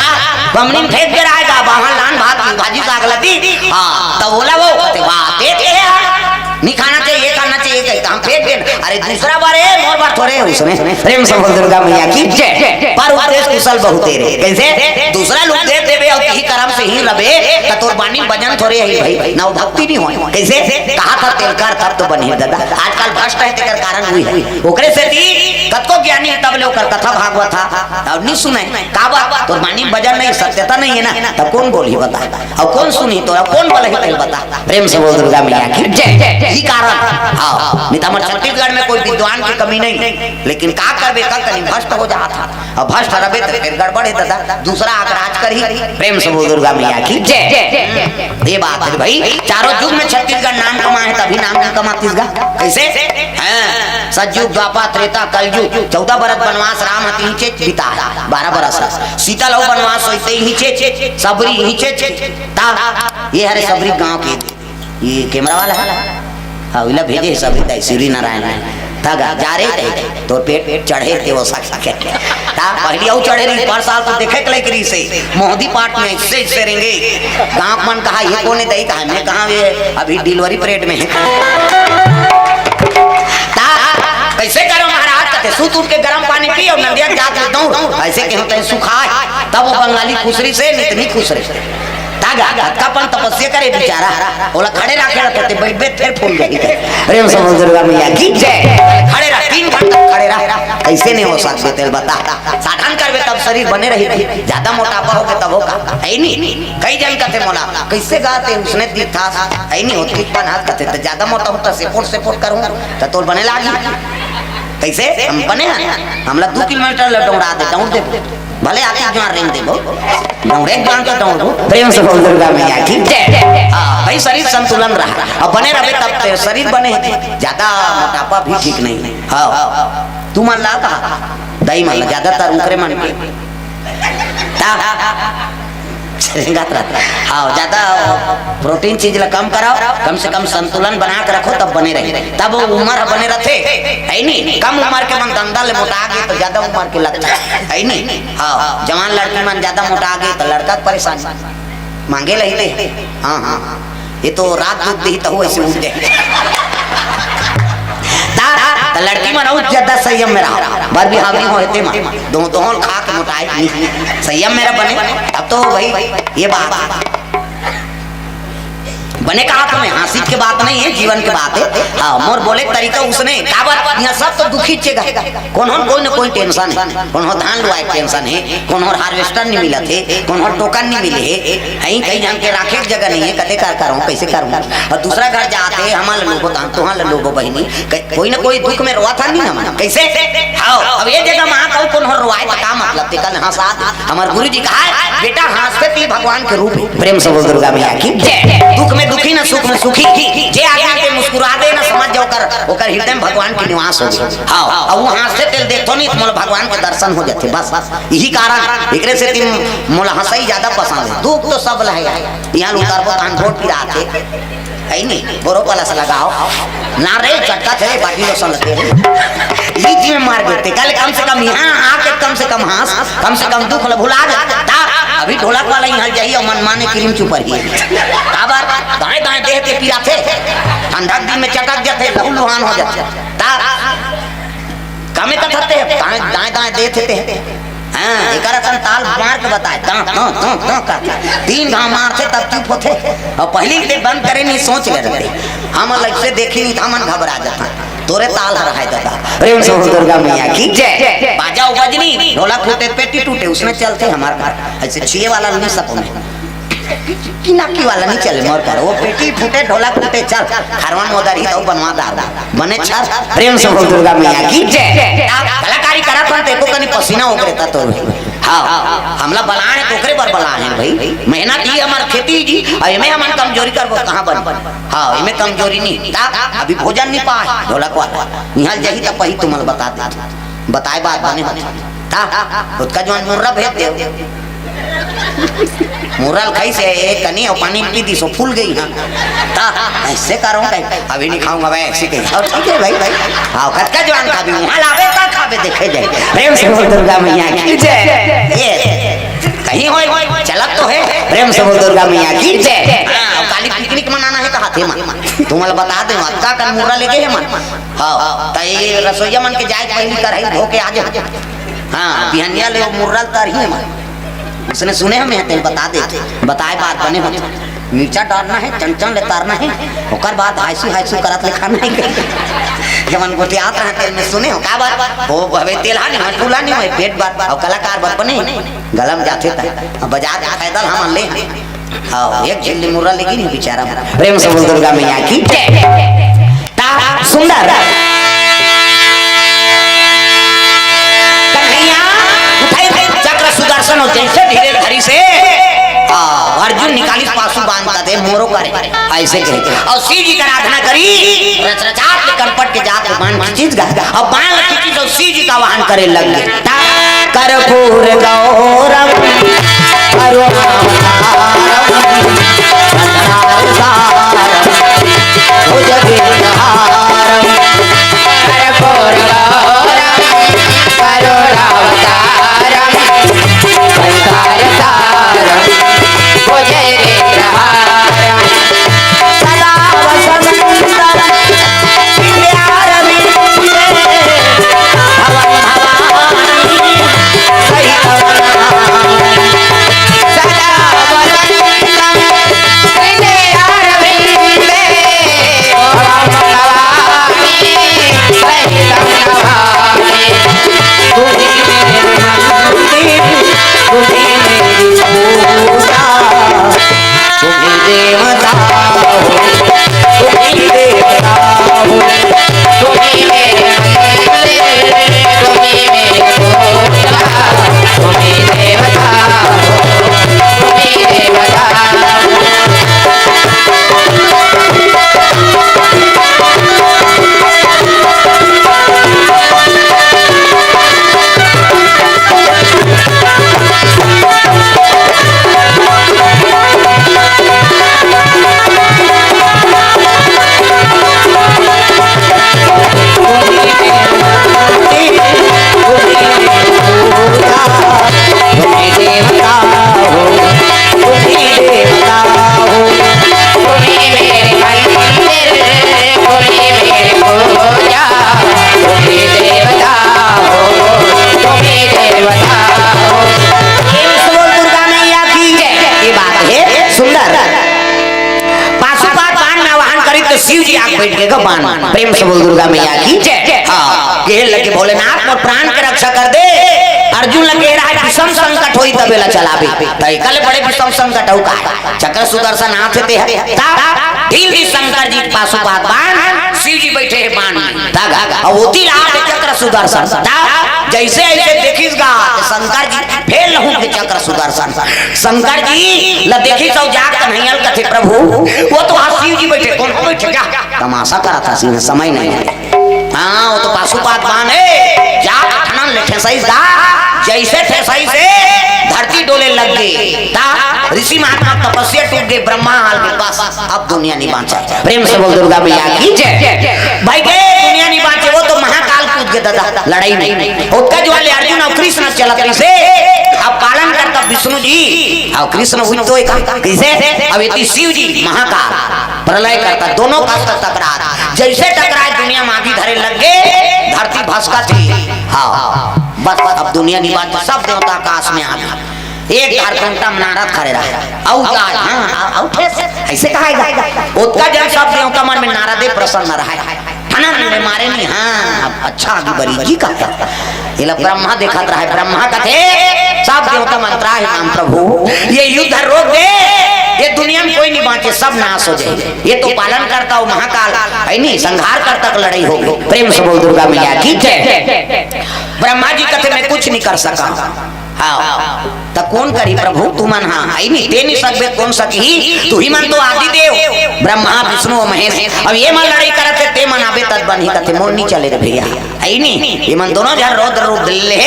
बमनी फेंक के आएगा बाहर लान भात भाजी साग लती हाँ तो बोला वो वाह देख नहीं खाना चाहिए खाना चाहिए कहता हम फेंक देना अरे दूसरा बार है मोर बार थोड़े उसमें प्रेम से बोल दुर्गा मैया की जय पर उपदेश कुशल बहुत तेरे कैसे दूसरा लोग दे देवे और ही कर्म से ही रबे तोर बानी भजन थोड़े है भाई ना भक्ति नहीं होए कैसे कहा था तेलकार तब तो बने दादा आजकल भ्रष्ट है तेकर कारण हुई है ओकरे से दी कतको ज्ञानी है तब लोग कथा भागवत था अब नहीं सुने का बात तोर बानी भजन नहीं सत्यता नहीं है ना तब कौन बोली बता और कौन सुनी तो कौन बोले बता प्रेम से बोल दुर्गा मैया की जय यही कारण हां नहीं तो हमारे छत्तीसगढ़ में कोई विद्वान की कमी नहीं लेकिन का करबे का कहीं भ्रष्ट हो जाता और भ्रष्ट रबे तो फिर गड़बड़ है दादा दूसरा आग्राज करी प्रेम से बोल दुर्गा मैया की जय ये बात है भाई चारों युग में छत्तीसगढ़ नाम कमाए तभी नाम नहीं कमा छत्तीसगढ़ कैसे हां सतयुग द्वापर त्रेता कलयुग 14 बरस वनवास राम हति नीचे बिता 12 बरस सीता लहू वनवास होते ही नीचे सबरी नीचे ता ये हरे सबरी गांव के ये कैमरा वाला है हाँ विला भेजे सब सूर्य नारायण तागा जा रहे तो पेट चढ़े थे वो सके ता पहली औ चढ़े रही पर साल तो देखे के करी से मोदी पार्ट में इससे रहेंगे गांव मन कहा ये कोने दई कहा मैं कहा ये अभी डिलीवरी परेड में है ता कैसे करो महाराज कहते सूत उठ के गर्म पानी पी और नदिया जाके दौड़ ऐसे के होते सुखाए तब वो बंगाली खुसरी से नितनी खुसरी तागा कपन तपस्या करे बेचारा ओला खड़े रखे रहते बैठ बैठ फिर फूल गई प्रेम से बोल दुर्गा मैया की जय खड़े रह 3 घंटा खड़े रह ऐसे नहीं हो सकते तेल बता साधन करबे तब शरीर बने रही ज्यादा मोटापा होगे तब होगा है नहीं कई जन कहते मोला कैसे गाते उसने दी था है नहीं होती पन हाथ कहते तो ज्यादा मोटा होता से पोट करूं तो तोर बने लागी कैसे हम बने हमला 2 किलोमीटर लटौड़ा दे दौड़ दे भले आके जवान रेंग देबो दौड़े जान के दौड़ो प्रेम से बोल दुर्गा मैया की जय हां भाई शरीर संतुलन रहा अब बने रहे तब शरीर बने ज्यादा मोटापा भी ठीक नहीं हां तू मन ला कहा दही मन ला ज्यादातर उकरे मन के हाँ ज्यादा प्रोटीन चीज ला कम कराओ कम से कम संतुलन बना के रखो तब बने रहे तब उम्र बने रहते है नहीं कम उम्र के मन धंधा ले मोटा गए तो ज्यादा उम्र के लगता है नहीं हाँ जवान लड़की मन ज्यादा मोटा गए तो लड़का परेशान मांगे रहते हाँ हाँ ये तो रात दूध दी तो ऐसे उठ जाए तो लड़की मन और ज्यादा संयम में रहा बार भी हावी होते मन दो खा के मोटाई संयम मेरा बने अब तो भाई ये बात बने का हाथ में हाँ सीख के बात नहीं है जीवन की बात है हाँ मोर बोले तरीका उसने का बात यहाँ सब तो दुखी चेगा कौन हो कोई न कोई टेंशन है कौन हो धान लुआए टेंशन है कौन हो हार्वेस्टर नहीं मिला थे कौन हो टोकन नहीं मिले है कहीं जान के राखे जगह नहीं है कते करूँ कैसे करूँ और दूसरा घर जाते हमारे लोगों तुहार लोगो बहनी कोई ना कोई दुख में रोआ था नहीं हम कैसे हाँ अब ये जगह वहाँ कहूँ कौन हो रोआए का मतलब कल हंसा हमारे गुरु जी कहा बेटा हंसते ती भगवान के रूप प्रेम से बोल दुर्गा मैया की दुख में दुखी ना सुख में सुखी जे आदमी के मुस्कुरा दे ना समझ जाओ ओकर हृदय में भगवान के निवास हो हां अब वो हंसते तेल देखतो नहीं तो मोला भगवान के दर्शन हो जाते बस यही कारण एकरे से तुम मोला हंसई ज्यादा पसंद है दुख तो सब लहे यहां उतरबो कान भोट पिरा थे है नहीं बोरो पलस लगाओ ना रे चटका थे बाटी लोसन लगते ये जी में मार देते कल कम से कम यहां आके कम से कम हंस कम से कम दुख भुला जा अभी ढोलक वाला यहाँ जाइए मन माने क्रीम चुपर ही काबर दाएं दाएं देह के पीरा थे ठंडा दिन में चटक जाते लहू लुहान हो जाते ता कामे का थते दाएं दाएं देह थे हां एकर अपन ताल मार के बताए का 3 घाव मारते तब चुप होते और पहली से बंद करे नहीं सोच ले रहे हम अलग से देखी नहीं था मन घबरा जाता तोरे ताल हराए दादा प्रेम से दुर्गा मैया की जय बाजा बजनी ढोलक फूटे पेटी टूटे उसमें चलते हमारे घर ऐसे छिए वाला नहीं सब में की नाकी वाला नहीं चले मोर कर वो पेटी फूटे ढोलक फूटे चल हरवन मोदर ही तो बनवा दादा बने छर प्रेम से दुर्गा मैया की जय कलाकारी करा तो देखो कनी पसीना उगरे ता तो हां हमला बलाए तोकरे पर बलाए भाई मेहनत ही हमार खेती जी और एमे हमन कमजोरी करबो कहां बन हां एमे कमजोरी नहीं ता अभी भोजन नहीं पाए ढोलक वाला यहां जही त पही तुमल बता दे बताए बात बने ता उसका जवान मुर्रा भेज दे मुरल खाई से एक कनी और पानी पी दी सो फूल गई ना ता ऐसे करो अभी नहीं खाऊंगा भाई ऐसे कहीं और ठीक है भाई हां खत का जवान खा भी वहां लावे का खावे देखे जाए प्रेम से बोल दुर्गा मैया की जय ये कहीं होए चलत तो है प्रेम से बोल दुर्गा मैया की जय हां काली पिकनिक मनाना है कहा थे मन तुमल बता दे अक्का का मुरल लेके है मन हां त ये रसोईया मन के जाए पहली कर है धोके आ जा हां बिहनिया ले मुरल तर ही मन उसने सुने हमें तेल बता दे बताए बात बने हो मिर्चा डालना है चंचन ले तारना है ओकर बाद हाइसू करत ले खाना है जवन गोटियात रहे तेल में सुने हो का बात वो हवे तेल हानि है फूला नहीं है पेट बात और कलाकार बात बने गलम जाते ता बाजार पैदल हम ले हां एक झिल्ली मुर्रा लेकिन बेचारा प्रेम से बोल दुर्गा मैया की जय ता सुंदर सुदर्शन हो जैसे धीरे धरी से अर्जुन निकाली पासु बांध का दे मोरो करे ऐसे कहे और शिव जी का आराधना करी रचरचात के कनपट के जात बाण की चीज गा और बाण की चीज और शिव जी का वाहन करे लग गए कर्पूर गौरव लटकेगा बाण। प्रेम से बोल दुर्गा मैया की जय। हाँ ये लगे भोलेनाथ मोर प्राण के रक्षा कर दे। अर्जुन लगे रहा विषम संकट होई तबेला चलावे तई कल बड़े विषम संकट हो का चक्र सुदर्शन हाथ ते है ढील दी शंकर जी पाशुपात बाण शिव जी बैठे हैं बाण तागा और होती रात चक्र सुदर्शन जैसे ऐसे देखिसगा शंकर जी फेल हूं के चक्र सुदर्शन शंकर जी ल देखी तो जाग नहीं हल कथे प्रभु वो तो शिव जी बैठे कौन बैठे क्या तमाशा करा था सीने समय नहीं। हाँ वो तो पाशुपात बाण है जाग खनन लेखे सही दा जैसे थे सही से धरती डोले लग गई ऋषि महात्मा तपस्या टूट गए ब्रह्मा हाल के पास अब दुनिया नहीं बांचा। प्रेम से बोल दुर्गा मैया की जय। भाई के दुनिया नहीं बांचे वो तो महाकाल कूद के दादा लड़ाई नहीं उसका जो वाले अर्जुन और कृष्ण चलत से अब पालन करता विष्णु जी और कृष्ण हुई तो कैसे अब इतनी शिव जी महाकाल प्रलय करता दोनों का टकरार जैसे टकराए दुनिया मागी धरे लग गए धरती भस्का थी। हाँ बस अब दुनिया नहीं बात सब देवता आकाश में आ गए एक घंटा नारद खड़े रहे ऐसे कहा उसका जब सब देवता मन में नारदे प्रसन्न रहा मारे नहीं। हाँ अच्छा आगे बरी जी का ये ब्रह्मा देखा रहा ब्रह्मा का थे सब देवता मंत्रा है नाम प्रभु ये युद्ध रोक दे ये दुनिया में कोई नहीं बांचे सब नाश हो जाए ये तो पालन करता हूँ महाकाल है नहीं संहार कर तक लड़ाई हो गई। प्रेम से बोल दुर्गा मैया की जय। ब्रह्मा जी कहते मैं कुछ नहीं कर सका। हाँ तो कौन करी प्रभु तू मन। हाँ आई नहीं दे नहीं सकते कौन सकी तू ही मन तो आदि देव ब्रह्मा विष्णु महेश अब ये मन लड़ाई करते ते मन आवे तद बन ही कहते मोर नहीं चले रे भैया आई नहीं ये मन दोनों जन रौद्र रूप ले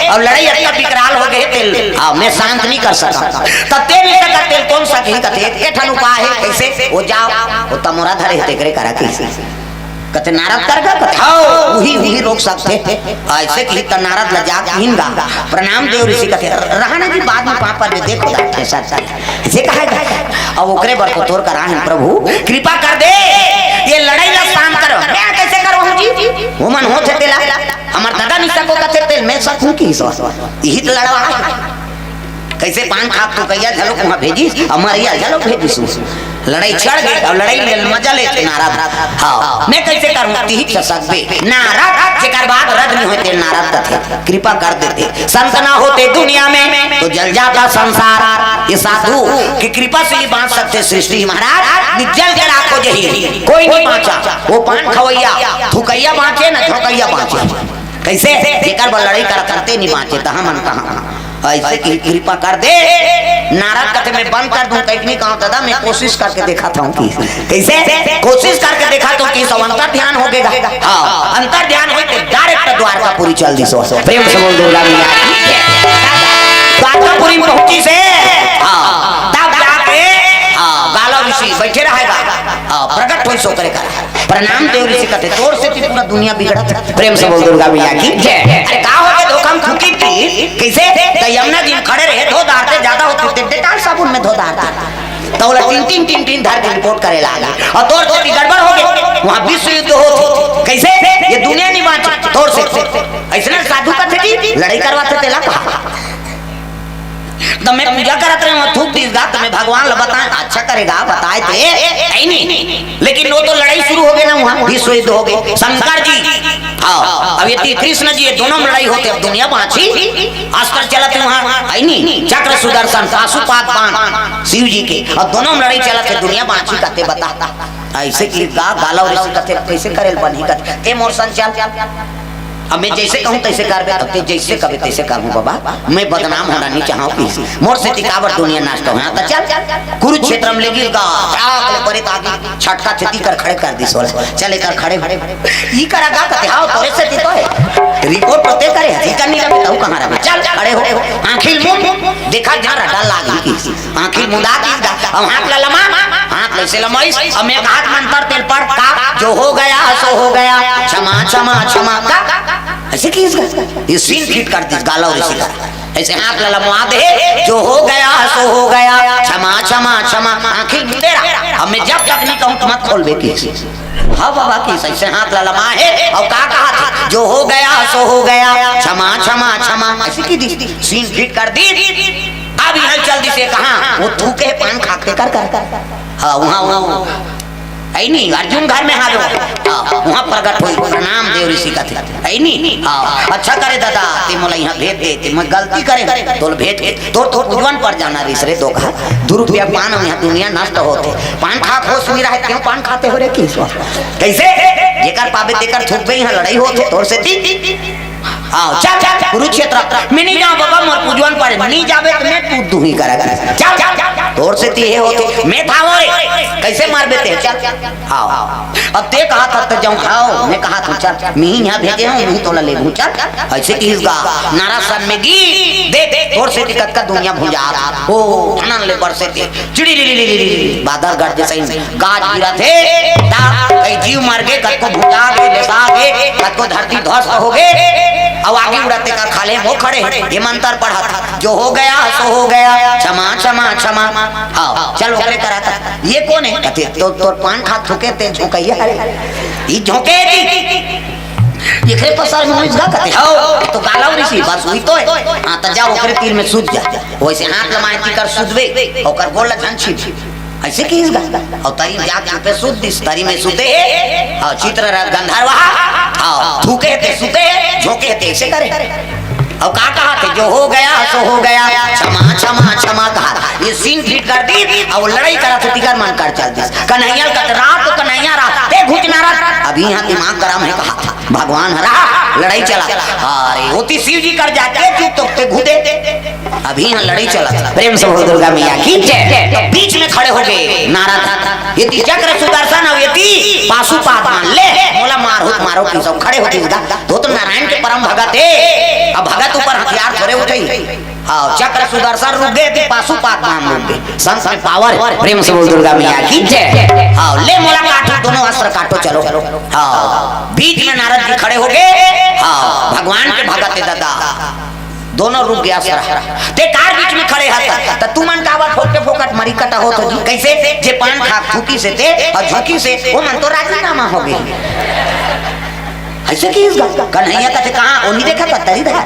और लड़ाई इतना विकराल हो गए तेल हाँ मैं शांत नहीं कर सका तते नहीं सका तेल कौन सकी कहते एक ठन उपाय है कैसे वो जाओ वो तमोरा धरे ते करे करा कैसे कहते नारद कर गा कहते हां वही रोक सकते ऐसे कि त नारद ल जा हिंगा प्रणाम देव ऋषि कहते रहना की बाद में पापा ने देखो जाते साथ ऐसे कहा अब ओकरे बर को तोर करा है प्रभु कृपा कर दे ये लड़ाई ला शांत करो मैं कैसे करूं जी वो मन हो थे तेला हमर दादा नहीं सको कहते तेल मैं सकूं की सो यही तो लड़वा कैसे पान खा तू कहिया चलो वहां भेजी हमारे चलो भेजी लड़ाई चढ़ गई और लड़ाई में मजा लेते नारद। हाँ मैं कैसे करूं तीही सकबे नारद जेकर बात रद नहीं होते नारद थे कृपा कर देते संत ना होते दुनिया में तो जल जाता संसार ये साधु की कृपा से ही बांट सकते सृष्टि महाराज जल के राखो जही कोई नहीं बांचा वो पान खवैया थुकैया बांचे ना झोकैया बांचे कैसे जेकर लड़ाई करते नहीं बांचे तो हम कहां ऐसे की कृपा कर दे नारद कहते मैं बंद कर दूं कहीं कहा दादा मैं कोशिश करके देखा था कि कैसे कोशिश करके देखा तो कि सब अंतर ध्यान हो गएगा। हाँ अंतर ध्यान हो के डायरेक्ट द्वारकापुरी चल दी सो प्रेम से बोल दुर्गा मैया द्वारकापुरी में पहुंची से तब जाके गाला ऋषि बैठे रहेगा प्रकट होई सो करेगा प्रणाम देव ऋषि कहते तोर से पूरा दुनिया बिगड़त। प्रेम से बोल दुर्गा मैया की जय। अरे का हो के धोखा थूकी थी कैसे तो यमुना जी खड़े रहे धो दारते ज्यादा होते थे डेटाल साबुन में धो दारता तो वो तीन धर के रिपोर्ट करे लगा और तोर से गड़बड़ हो गई वहां विश्व युद्ध हो कैसे ये दुनिया नहीं बांची तोर से ऐसे साधु का थे लड़ाई करवाते थे ला तो मैं पूजा करते रहे थूक दीसगा तो मैं भगवान ला बताए अच्छा करेगा बताए थे नहीं लेकिन वो तो लड़ाई शुरू हो गई ना वहां विश्व युद्ध हो गए शंकर जी हाँ अब ये कृष्ण जी दोनों में लड़ाई होते अब दुनिया बांची आजकल चलते वहां नहीं चक्र सुदर्शन पाशुपात बाण शिव जी के और दोनों में लड़ाई चलते दुनिया बांची कहते बता ऐसे की गाला कहते कैसे करेल बनी कहते ए मोर संचाल अब मैं जैसे कहूं तैसे करबे अब जैसे कभी तैसे कहूं बाबा मैं बदनाम होना नहीं चाहूं कि मोर से टिकावर दुनिया नष्ट हो तो चल कुरुक्षेत्र में लेगी गा आग परे आगे छटका छती कर खड़े कर दी सोल चले कर खड़े ई करागा कहते हां तोरे से तो है रिपोर्ट होते करे हती करनी लगे तू कहां रहा चल खड़े हो आंखिल मुंह देखा जा रहा लागी की आंखिल मुंदा की अब हाथ ला लमा हाथ ले से लमाइस अब मैं हाथ मंत्र तेल पढ़ का जो हो गया सो हो गया क्षमा क्षमा क्षमा का ऐसे की ये सीन फिट कर दी गाला और इसी का ऐसे हाथ ललमवा दे जो हो गया सो हो गया क्षमा क्षमा क्षमा आखिर तेरा अब मैं जब तक नहीं कहूं मत खोल बे की हाँ बाबा की ऐसे हाथ ललमा है और का कहा था जो हो गया सो हो गया क्षमा क्षमा क्षमा ऐसे की दी सीन फिट कर दी अब यहाँ जल्दी से कहा वो थूके पान खाते कर हाँ वहाँ आई नहीं अर्जुन घर में हालो वहाँ प्रकट हुई प्रणाम देव ऋषि का थे आई नहीं अच्छा करे दादा ते मोला यहाँ भेज दे ते मैं गलती करे तो भेज के तो उज्जवन पर जाना रिस रे तो कहा 2 रुपया पान यहाँ दुनिया नष्ट होते पान खा खोस नहीं रहा क्यों पान खाते हो रे कैसे जेकर पावे तेकर थूक पे यहाँ लड़ाई होते तोर से हाँ चल चल कुरुक्षेत्र मैं नहीं जाऊँ बाबा मोर पूजवन पर नहीं जावे तो मैं तू ही करा चल चल तोर से तीहे होते मैं था वो कैसे मार देते चल आओ अब ते कहा था तो जाऊँ आओ मैं कहा था चल मैं यहाँ भेजे हूँ मैं तोला ले चल ऐसे की इसका नारा सन में गी दे तोर से टिकट का दुनिया भुजा ओ आनंद ले बरसे थे चिड़ी ली बादल गढ़ जैसे गाज गिरा थे कई जीव मर गए कद को भुजा गए लेसा गए कद को धरती ध्वस्त हो गए अब आगे उड़ाते का खाले वो खड़े ये मंत्र पढ़ा था जो हो गया सो हो गया क्षमा क्षमा क्षमा हाँ चल वो करा था ये कौन है कहते तो पान खा थूके थे झोंकैया ये झोंके ये खरे पसार में इसका कहते हो तो काला ऋषि बस हुई तो है हां त जाओ ओकरे तीर में सूझ जा वैसे हाथ लमाए तीकर सूझवे ओकर गोल झंछी ऐसे की इसका और तरी जात पे सूझ दिस तरी में सूते और चित्र गंधर्व हां थूके थे सूते झोंके थे ऐसे करे और कहा थे जो हो गया सो हो गया क्षमा क्षमा क्षमा कहा ये सीन फिट कर दी और लड़ाई करा तो तिकर मन कर चल दिस कन्हैया का रात तो कन्हैया रात ते घुटना रात अभी यहाँ दिमाग गरम है कहा था भगवान हरा लड़ाई चला अरे होती शिव जी कर जाते चुप तो ते घुदे अभी यहाँ लड़ाई चला प्रेम से बोल दुर्गा मैया की जय तो बीच में खड़े हो गए नारा था यदि चक्र सुदर्शन और यदि पाशुपात मान ले मोला मारो की सब खड़े होते तो नारायण के परम भगत है अब भगत ऊपर हथियार खड़े हो गई हाँ चक्र सुदर्शन रुक गए पाशुपात मान रुक गए संत में पावर प्रेम से बोल दुर्गा मैया की जय हाँ ले मोला काटो दोनों अस्त्र काटो चलो हाँ बीच में नारद जी खड़े हो गए हाँ भगवान के भगत है दादा दोनों रुक गया ते कार बीच में खड़े हता त तू मन कावर फोकटे फोकट मरी कटा हो तो कैसे जे पान खा थूकी से ते और झुकी से वो मन तो राजीनामा हो गई ऐसे की इस कन्हैया का कहां वो नहीं देखा था तरी था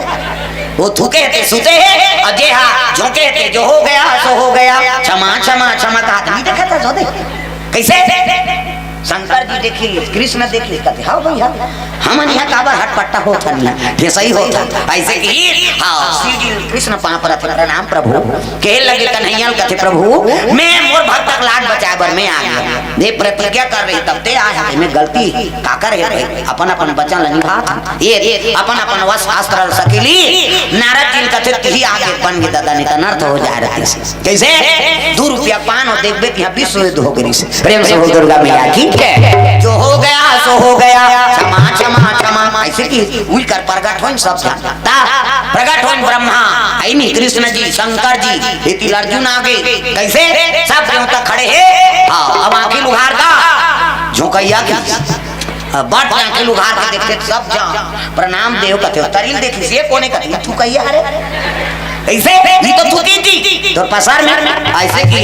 वो थूके थे सुते हैं और जे हां झोंके थे जो हो गया सो हो गया क्षमा क्षमा क्षमा का नहीं देखा था जो दे कैसे शंकर जी देखिए कृष्ण देखिए कहते हाँ भैया हम यहाँ काबर हट पट्टा हो था नहीं सही होता ऐसे कि हाँ श्री जी कृष्ण पाप पर प्रणाम प्रभु कहे लगे कन्हैया कहते प्रभु मैं मोर भक्त तक लाग बचाए बर मैं आ गया ये प्रतिज्ञा कर रही तब ते आया मैं गलती का करे भाई अपन अपन बचन निभा ये अपन अपन वश अस्त्र सकेली नारद जी कहते तही आगे बन गए दादा नहीं अनर्थ हो जा रहा कैसे 2 रुपया पान और देखबे यहाँ विश्व युद्ध हो गई प्रेम से बोल दुर्गा मैया की जो हो गया सो हो गया क्षमा क्षमा क्षमा ऐसे की उल कर प्रकट होइन सब ता प्रकट होइन ब्रह्मा आई नहीं कृष्ण जी शंकर जी इति अर्जुन आ गए कैसे सब देवता खड़े हैं हां अब आंखें उघार का झोंकैया की बाट आंखें उघार के देखते सब जा प्रणाम देव कहते तरील देखी से कोने कहते तू कहिया अरे ऐसे ये तो थूकी थी तो पसार में ऐसे की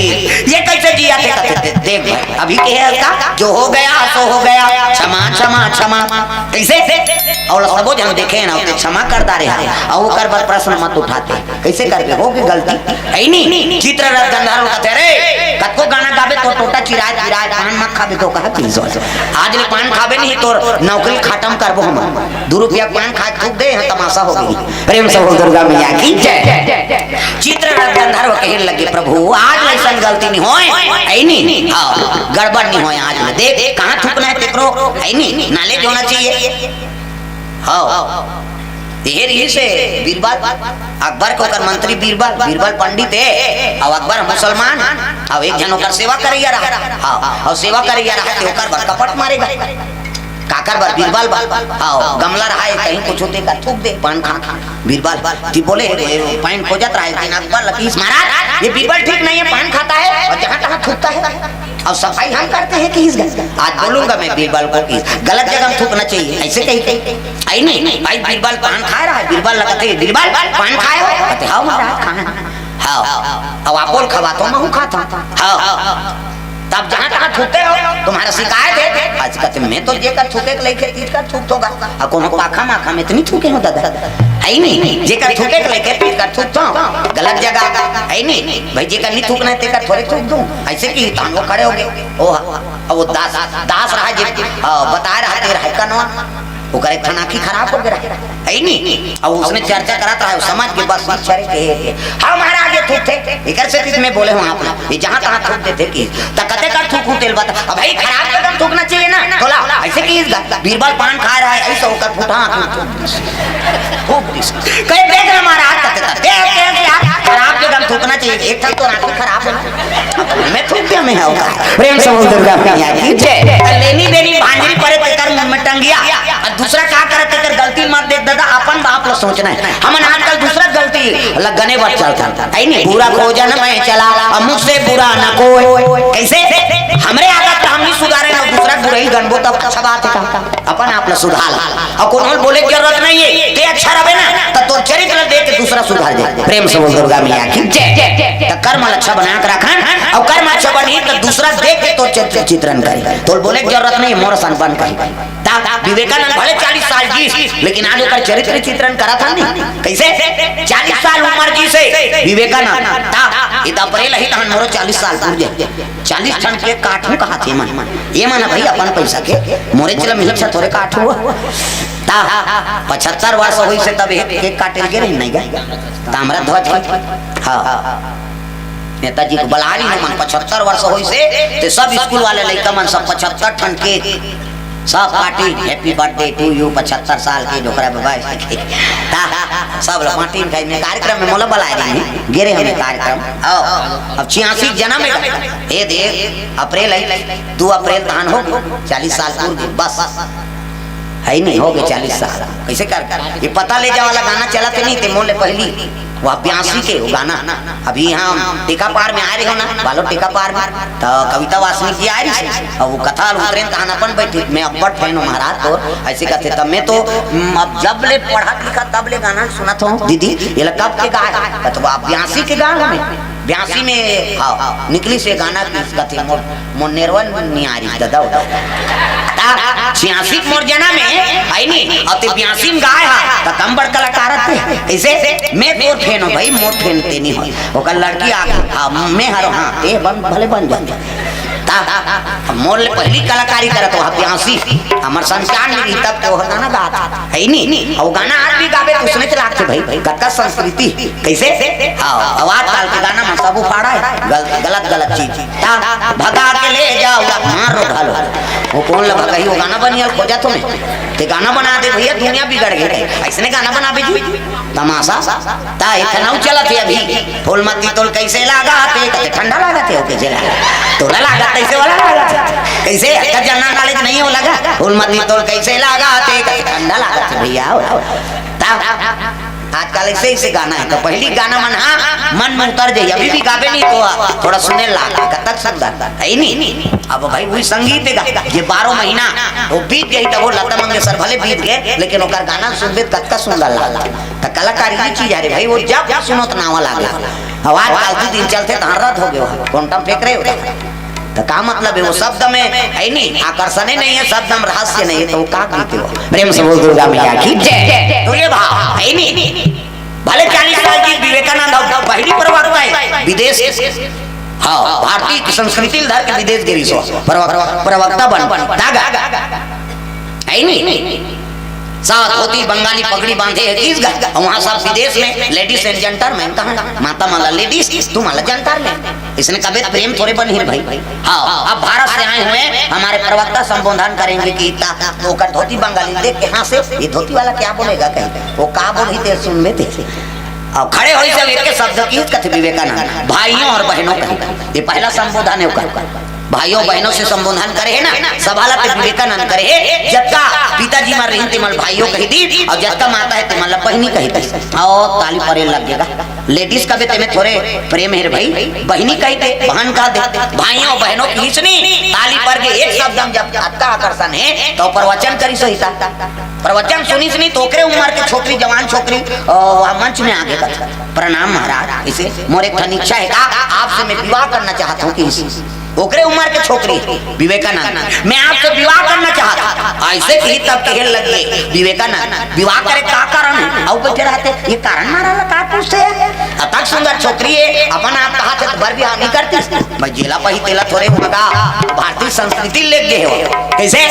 ये कैसे जिया थे कहते देख भाई अभी के है का जो हो गया सो हो गया क्षमा क्षमा क्षमा कैसे और सबो जन देखे ना उसे क्षमा करता रहे और वो कर बात प्रश्न मत उठाते कैसे करके हो गई गलती ऐ नहीं चित्ररथ गंधर्व कहते रे कतको गाना गावे तो टोटा चिराय पान मत खाबे तो कहा प्लीज आज ले पान खाबे नहीं तो नौकरी खत्म करबो हम 2 रुपया पान खा थूक दे तमाशा हो गई प्रेम से बोल दुर्गा मैया की जय चित्ररथ गंधर्व कहने लगे प्रभु आज ऐसा गलती नहीं होए ऐ नहीं हां गड़बड़ नहीं होए आज में देख कहां थूकना है तेकरो ऐ नहीं नाले होना चाहिए हां ये रही से बीरबल अकबर को कर मंत्री बीरबल पंडित है और अकबर मुसलमान और एक जन ओकर सेवा करैया रहा हां और सेवा करैया रहा ते ओकर बर कपट मारेगा काकर बर बीरबल आओ गमला रहा है कहीं कुछ होते का थूक दे पान खा बीरबल जी बोले पान खोजत रहा है लेकिन अकबर लकीस महाराज ये बीरबल ठीक नहीं है पान खाता है और जहां तहां थूकता है और सफाई हम करते हैं कि आज बोलूंगा मैं बीरबल को कि गलत जगह थूकना चाहिए ऐसे कहीं आई नहीं भाई बीरबल पान खा रहा है बीरबल लगते बीरबल पान खाए हो कहते हां महाराज खाए हां अब आप बोल खवा तो मैं खाता हां तब जहाँ तहाँ थूकते हो, तुम्हारा शिकायत है। आज कहते मैं तो जेकर थूके लेके तीज का थूक होगा, और कोनो पाखा माखा में इतनी थूके हो दादा है नहीं, जेकर थूके लेके तीज का थूक तो गलत जगह है नहीं भाई, जेकर नहीं थूकना है तेकर थोड़े थूक दूं ऐसे कि तान वो खड़े हो गए। वो दास रहा जे बता रहा तेरा है कनवा वो करे खाना की खराब हो गया है नहीं, और उसने चर्चा करा था समझ के बस चरे के हाँ महाराज ये थूक थे इकर से मैं बोले हूं आप ये जहां तहां थूक देते कि तकते का थूकू तेल बता अब भाई खराब कदम थूकना चाहिए ना थोड़ा ऐसे कि बीरबल पान खा रहा है ऐसा होकर फुटा थूक दिस कहे देख रहा महाराज कहते देख यार खराब कदम थूकना चाहिए एक ठन तो रात खराब है मैं थूक दिया मैं होगा प्रेम से बोल दुर्गा मैया की जय लेनी देनी भांजरी परे तेकर मुंह में टंगिया और दूसरा का करे तेकर गलती मत देख दादा अपन बाप लो सोचना है हमन आजकल दूसरा गलती लगने बच चलता है नहीं पूरा भोजन में चला और मुझसे बुरा न कोई कैसे हमरे आदत हम नहीं सुधारे ना दूसरा बुरा ही गनबो तब अच्छा बात है अपन आप लो सुधार और कोनो बोले की जरूरत नहीं है ते अच्छा रहे ना तो तोर चरित्र देख के दूसरा सुधार दे प्रेम से बोल दुर्गा मैया की जय तो कर्म अच्छा बना के रखन और कर्म अच्छा बनी तो दूसरा देख के तोर चरित्र चित्रण करी तो बोले की जरूरत नहीं मोर सन बन करी विवेकानंद भले 40 साल जी लेकिन आज ओकर चरित्र चित्रण करा था नहीं कैसे 40 साल उम्र जी से विवेकानंद ता इता अप्रैल ही तहन मोरो 40 साल पूर जे 40 ठन के काठू कहा थे मन ये माना भाई अपन पैसा के मोरे चला मिल छ थोड़े काठू ता 75 वर्ष होई से तब एक काटे के नहीं गया तामरा ध्वज हां नेताजी को बलारी न मन 75 वर्ष होई से ते सब स्कूल वाले लइका मन सब 75 ठन के सब party happy birthday to you 75 साल के ढोकरा बाबा सब लोग पार्टी में कार्यक्रम में मोला बुलाए रही गिरे हमें कार्यक्रम अब 86 जन्म है ए देख अप्रैल है 2 अप्रैल तहन हो 40 साल पूर्व बस है नहीं हो गए 40 साल कैसे कर ये पता ले जा वाला गाना चला थे नहीं थे मोले पहली वो 82 के वो गाना अभी यहाँ टीका पार में आ रहे हो ना बालो टीका पार में तो कविता वासनिक जी आ रही है और वो कथा उतरे तहन अपन बैठी मैं अब्बड़ फैन हूँ महाराज तो ऐसे कहते तब मैं तो अब जब ले पढ़ा लिखा तब ले गाना सुना था दीदी ये कब के गा तो 82 के गाना में 82 में हाँ निकली से गाना कथे मोर निर्वन नहीं आ रही दादा 86 मोर जना में आई नहीं और 82 में गाय हा तो कम बड़ कलाकार थे ऐसे मैं तोर फैन हूं भाई मोर फैन ते नहीं हो ओकर लड़की आ मैं हरो हां ते बन भले बन जा ता मोर ले पहली कलाकारी करत हो 82 हमर संस्कार में तब तो गाना गाता है नहीं और गाना आज भी गावे तो उसने चला के भाई कक्का संस्कृति कैसे हां आवाज डाल के गाना में सब उफाड़ा है गलत चीज ता भगा के ले जाओ मारो ढालो वो कौन लगा कहीं वो गाना बनिया खोजा तुम्हें ते गाना बना दे भैया दुनिया बिगड़ गई ऐसने गाना बना भेजी तमाशा ता इतना चला थे अभी फूल मत तोल कैसे लगा थे ठंडा लगा थे ओके चला तोला लगा कैसे वाला लगा कैसे जनरल नॉलेज नहीं हो लगा फूल मत तोल कैसे लगा थे ठंडा लगा थे भैया आजकल ऐसे ऐसे गाना है तो पहली गाना मन में उतर जाइए अभी भी गावे नहीं तो थोड़ा सुने लगा कतक सुंदर है नहीं अब भाई वही संगीत ये 12 महीना वो बीत गई तो वो लता मंगेशकर भले बीत गए लेकिन ओकर गाना सुनबे कतका सुंदर लगा तो कलाकारी की चीज है भाई वो जब सुनो तो नावा लागला आवाज फालतू दिन चलते तो रद्द हो गयो क्वांटम फेंक रहे हो तो का मतलब है वो शब्द में है नहीं आकर्षण नहीं है शब्द में रहस्य नहीं है तो वो का कहते हो प्रेम से बोल दुर्गा मैया की जय तो ये भाव है नहीं भले 40 साल की विवेकानंद पहली प्रवक्ता है विदेश हाँ भारतीय संस्कृति धर के विदेश गिरी सो प्रवक्ता बन दागा है नहीं साथ होती बंगाली पगड़ी बांधे है किस घर वहाँ सब विदेश में लेडीज एंड जेंटलमैन कहाँ माता माला लेडीज तू माला जेंटलमैन इसने कभी प्रेम थोड़े बन ही भाई हाँ अब भारत से आए हुए हमारे प्रवक्ता संबोधन करेंगे कि तो कर धोती बंगाली देख के हाँ से ये धोती वाला क्या बोलेगा कहीं वो का बोल ही सुन में थे और खड़े हो सब एक शब्द की कथे विवेकानंद भाइयों और बहनों का ये पहला संबोधन है भाइयों बहनों से संबोधन करे है ना सवाला पे विवेकानंद करे है जबका पिताजी मर रही तिमल भाइयों कही दी और जबका माता है तिमल बहनी कही दी और ताली परे लगेगा लेडीज का भी तेमे थोड़े प्रेम है भाई बहनी कही दे बहन का दे भाइयों बहनों की हिचनी ताली पर के एक शब्द जब अत्ता आकर्षण है तो प्रवचन करी सही प्रवचन सुनी तोकरे उम्र के छोकरी जवान छोकरी मंच में आगे कर प्रणाम महाराज इसे मोर एक इच्छा है आपसे मैं विवाह करना चाहता हूँ कि ओकरे उम्र के छोकरी विवेकानंद, मैं आपसे विवाह करना चाहता। ऐसे ही तब कहने लगे विवेकानंद विवाह करे का कारण है? और बैठे रहते ये कारण मारा का पूछते अतक सुंदर छोकरी है अपन आप कहा थे बर भी नहीं करती भाई जेला पही तेला थोड़े मगा भारतीय संस्कृति ले गए हो कैसे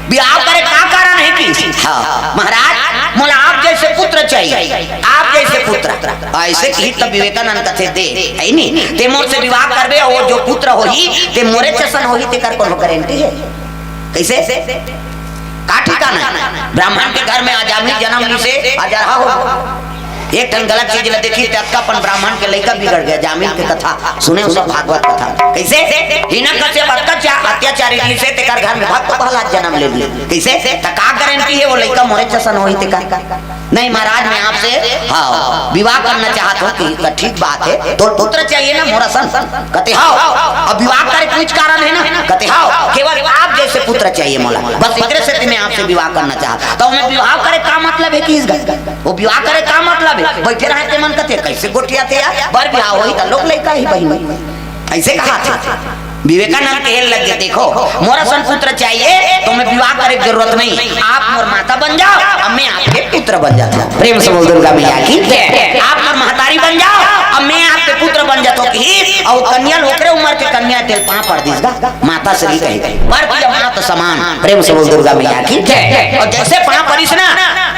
विवाह करे का कारण है कि हाँ महाराज मोला आप जैसे पुत्र चाहिए, आप जैसे पुत्र। ऐसे ही तब विवेकानंद कथे दे है नहीं ते मोर से विवाह करबे और जो पुत्र होही ते मोरे चसन होही ते कर कोनो गारंटी है कैसे का ठिकाना ब्राह्मण के घर में आजामी जन्म ली से आजा हो एक टन गलत चीज ले देखी तक्कापन ब्राह्मण के लड़का बिगड़ गया। जामिल की कथा सुने उस भागवत कथा कैसे हिना कसे बत्ता अत्याचारी ली से तेकर घर में भक्त पहला जन्म ले ली कैसे का गारंटी है वो लड़का मोरे चसन होई ते का नहीं महाराज मैं आपसे हाँ विवाह करना चाहता हूँ कि ठीक बात है तो पुत्र चाहिए ना मोरा सन कहते हाँ अब विवाह करे कुछ कारण है ना कहते हाँ केवल आप जैसे पुत्र चाहिए मोला बस इतने से मैं आपसे विवाह करना चाहता तो मैं विवाह करे का मतलब है कि वो विवाह करे का मतलब बैठे रहते मन कहते कैसे गोटिया थे यार बर ब्याह होई त लोग लड़का ही बहन ऐसे कहा था विवेकानंद कहने लगे देखो मोरा सन पुत्र चाहिए तो मैं विवाह करे जरूरत नहीं, आप मोर माता बन जाओ अब मैं आपके पुत्र बन जाता। प्रेम से बोल दुर्गा मैया की जय। आप मोर महतारी बन जाओ अब मैं आपके पुत्र बन जाता की और कन्या ओकरे उम्र के कन्या तेल पां पड़ दीसगा माता से भी कहे पर की माता समान। प्रेम से बोल दुर्गा मैया की जय। और जैसे पां पड़ीस ना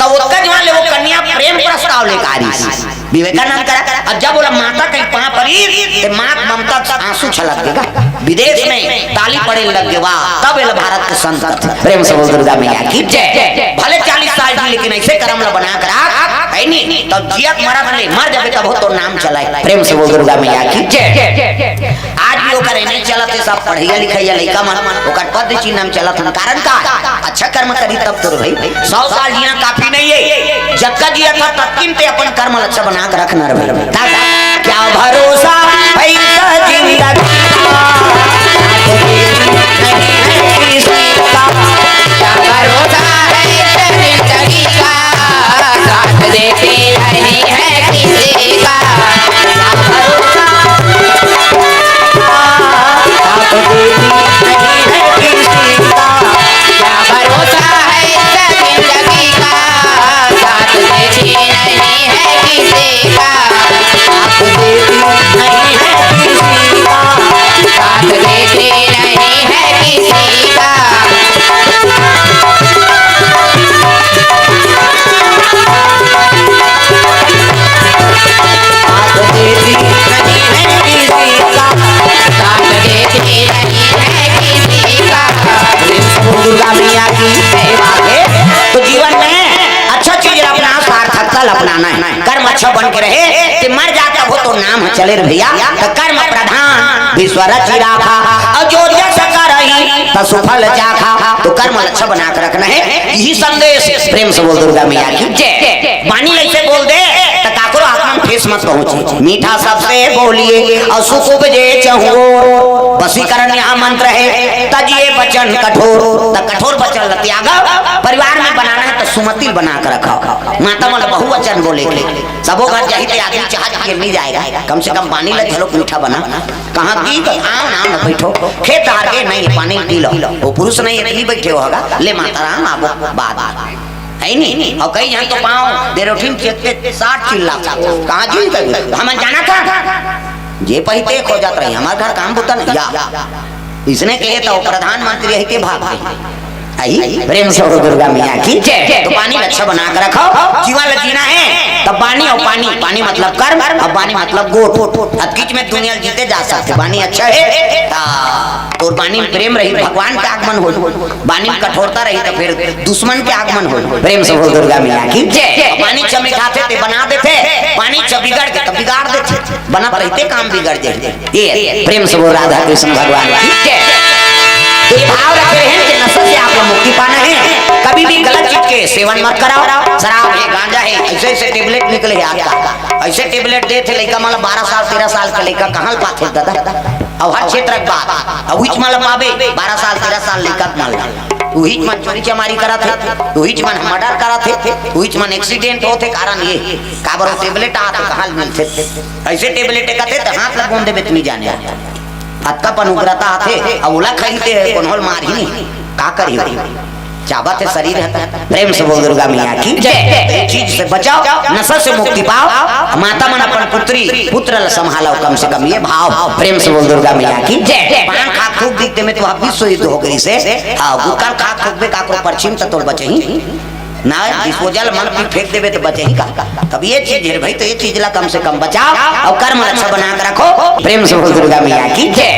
तो उसका जवान ले वो कन्या प्रेम प्रस्ताव लेकर आ रही विवेकानंद करा अब जब बोला माता कहीं पां पड़ी ते मां ममता का आंसू छलक देगा विदेश में ताली पड़े लग गए वाह तब एल भारत के संत। प्रेम से बोल दुर्गा मैया की जय। भले 40 साल की लेकिन ऐसे कर्म ला बना कर है नहीं तब जियत मरा भले मर जाबे तब तो नाम चलाए। प्रेम से बोल दुर्गा मैया की जय। आज भी ओकर नहीं चलते सब पढ़ैया लिखैया लइका मन ओकर पद चिन्ह नाम चलत हन कारण का अच्छा कर्म करी तब तो भाई 100 साल जीना काफी नहीं है जब का जिया था तत्किन ते अपन कर्म अच्छा बना के रखना रे क्या भरोसा ऐसा जिंदगी देते नहीं है किसी का क्या भरोसा है जिंदगी का साथ देती नहीं है किसी का साथ देती नहीं है किसी का साथ देती नहीं है किसी का दुर्गा मैया की सेवा के तो जीवन में अच्छा चीज अपना सार्थकता अपनाना है कर्म अच्छा बन के रहे कि मर जाता हो तो नाम चले रे भैया तो कर्म प्रधान विश्वर चिराखा अयोध्या से करही तो सुफल चाखा तो कर्म अच्छा बना के रखना है यही संदेश। प्रेम से बोल दुर्गा मैया की जय। वाणी ऐसे बोल दे तो काकरो आत्मा ठेस मत पहुंचे मीठा सबसे बोलिए और सुख उपजे चहुओ वशीकरण यहाँ मंत्र है तजिए वचन कठोर तो कठोर वचन त्याग परिवार में बनाना है तो सुमति बना कर रखो माता मन बहुवचन बोले सबो घर जाही ते आदमी चाहत के नहीं जाएगा कम से कम पानी ले चलो मीठा बना कहां की तो आओ नाम न बैठो खेत हार के नहीं पानी पी लो वो पुरुष नहीं इतनी बैठे होगा ले माता राम आप बात है नहीं और कहीं यहाँ तो पाओ देरोठीन के 60 चिल्ला कहाँ जी हम जाना था ये पहिते खो जात रही हमारे घर काम बुता नहीं या इसने कहे तो प्रधानमंत्री है के भाग आई। प्रेम से दुर्गा मैया की जय। तो पानी अच्छा बना कर रखो जीवन जीना है तब पानी और पानी पानी मतलब कर्म और पानी मतलब गोट अतकीच में दुनिया जीते जा सकते पानी अच्छा है तो पानी में प्रेम रही भगवान का आगमन हो पानी में कठोरता रही तो फिर दुश्मन के आगमन हो। प्रेम से दुर्गा मैया की जय। पानी चमिठाते थे बना देते पानी बिगड़ के बिगाड़ देते बना रहते काम बिगड़ जाए ये प्रेम से राधा कृष्ण भगवान की जय। भाव रखे हैं कि नशे से आपको मुक्ति पाना है कभी भी गलत चीज के सेवन मत कराओ शराब है गांजा है ऐसे ऐसे टेबलेट निकले आता ऐसे टेबलेट दे थे लड़का मतलब 12 साल 13 साल का लड़का कहाँ पाते दादा और हर क्षेत्र की बात अब उच मतलब पावे 12 साल 13 साल लड़का मान वही मन चोरी चमारी करा थे वही मन मर्डर करा थे वही मन एक्सीडेंट होते कारण ये काबर टेबलेट आते कहाँ मिलते ऐसे टेबलेट कहते तो हाथ लग बोंदे में नहीं जाने अतकापन उग्रता आथे और ओला खइते कोनहोल मार ही नहीं का करियो चाहते शरीर है प्रेम से बोल दुर्गा मैया की जय। चीज से बचाओ, नशा से मुक्ति पाओ, माता मन अपन पुत्री पुत्र ल संभालो, कम से कम ये भाव प्रेम से बोल दुर्गा मैया की जय। पान खा थूक दिखते में तो विश्व युद्ध हो गई से गुटखा खा थूक बे काको परछिन त तोड़ बचे ही ना, डिस्पोजल मन भी फेंक देवे तो बचे ही का। तब ये चीज है भाई, तो ये चीज ला कम से कम बचाओ और कर्म अच्छा बना के रखो। प्रेम से बोल दुर्गा मैया की जय।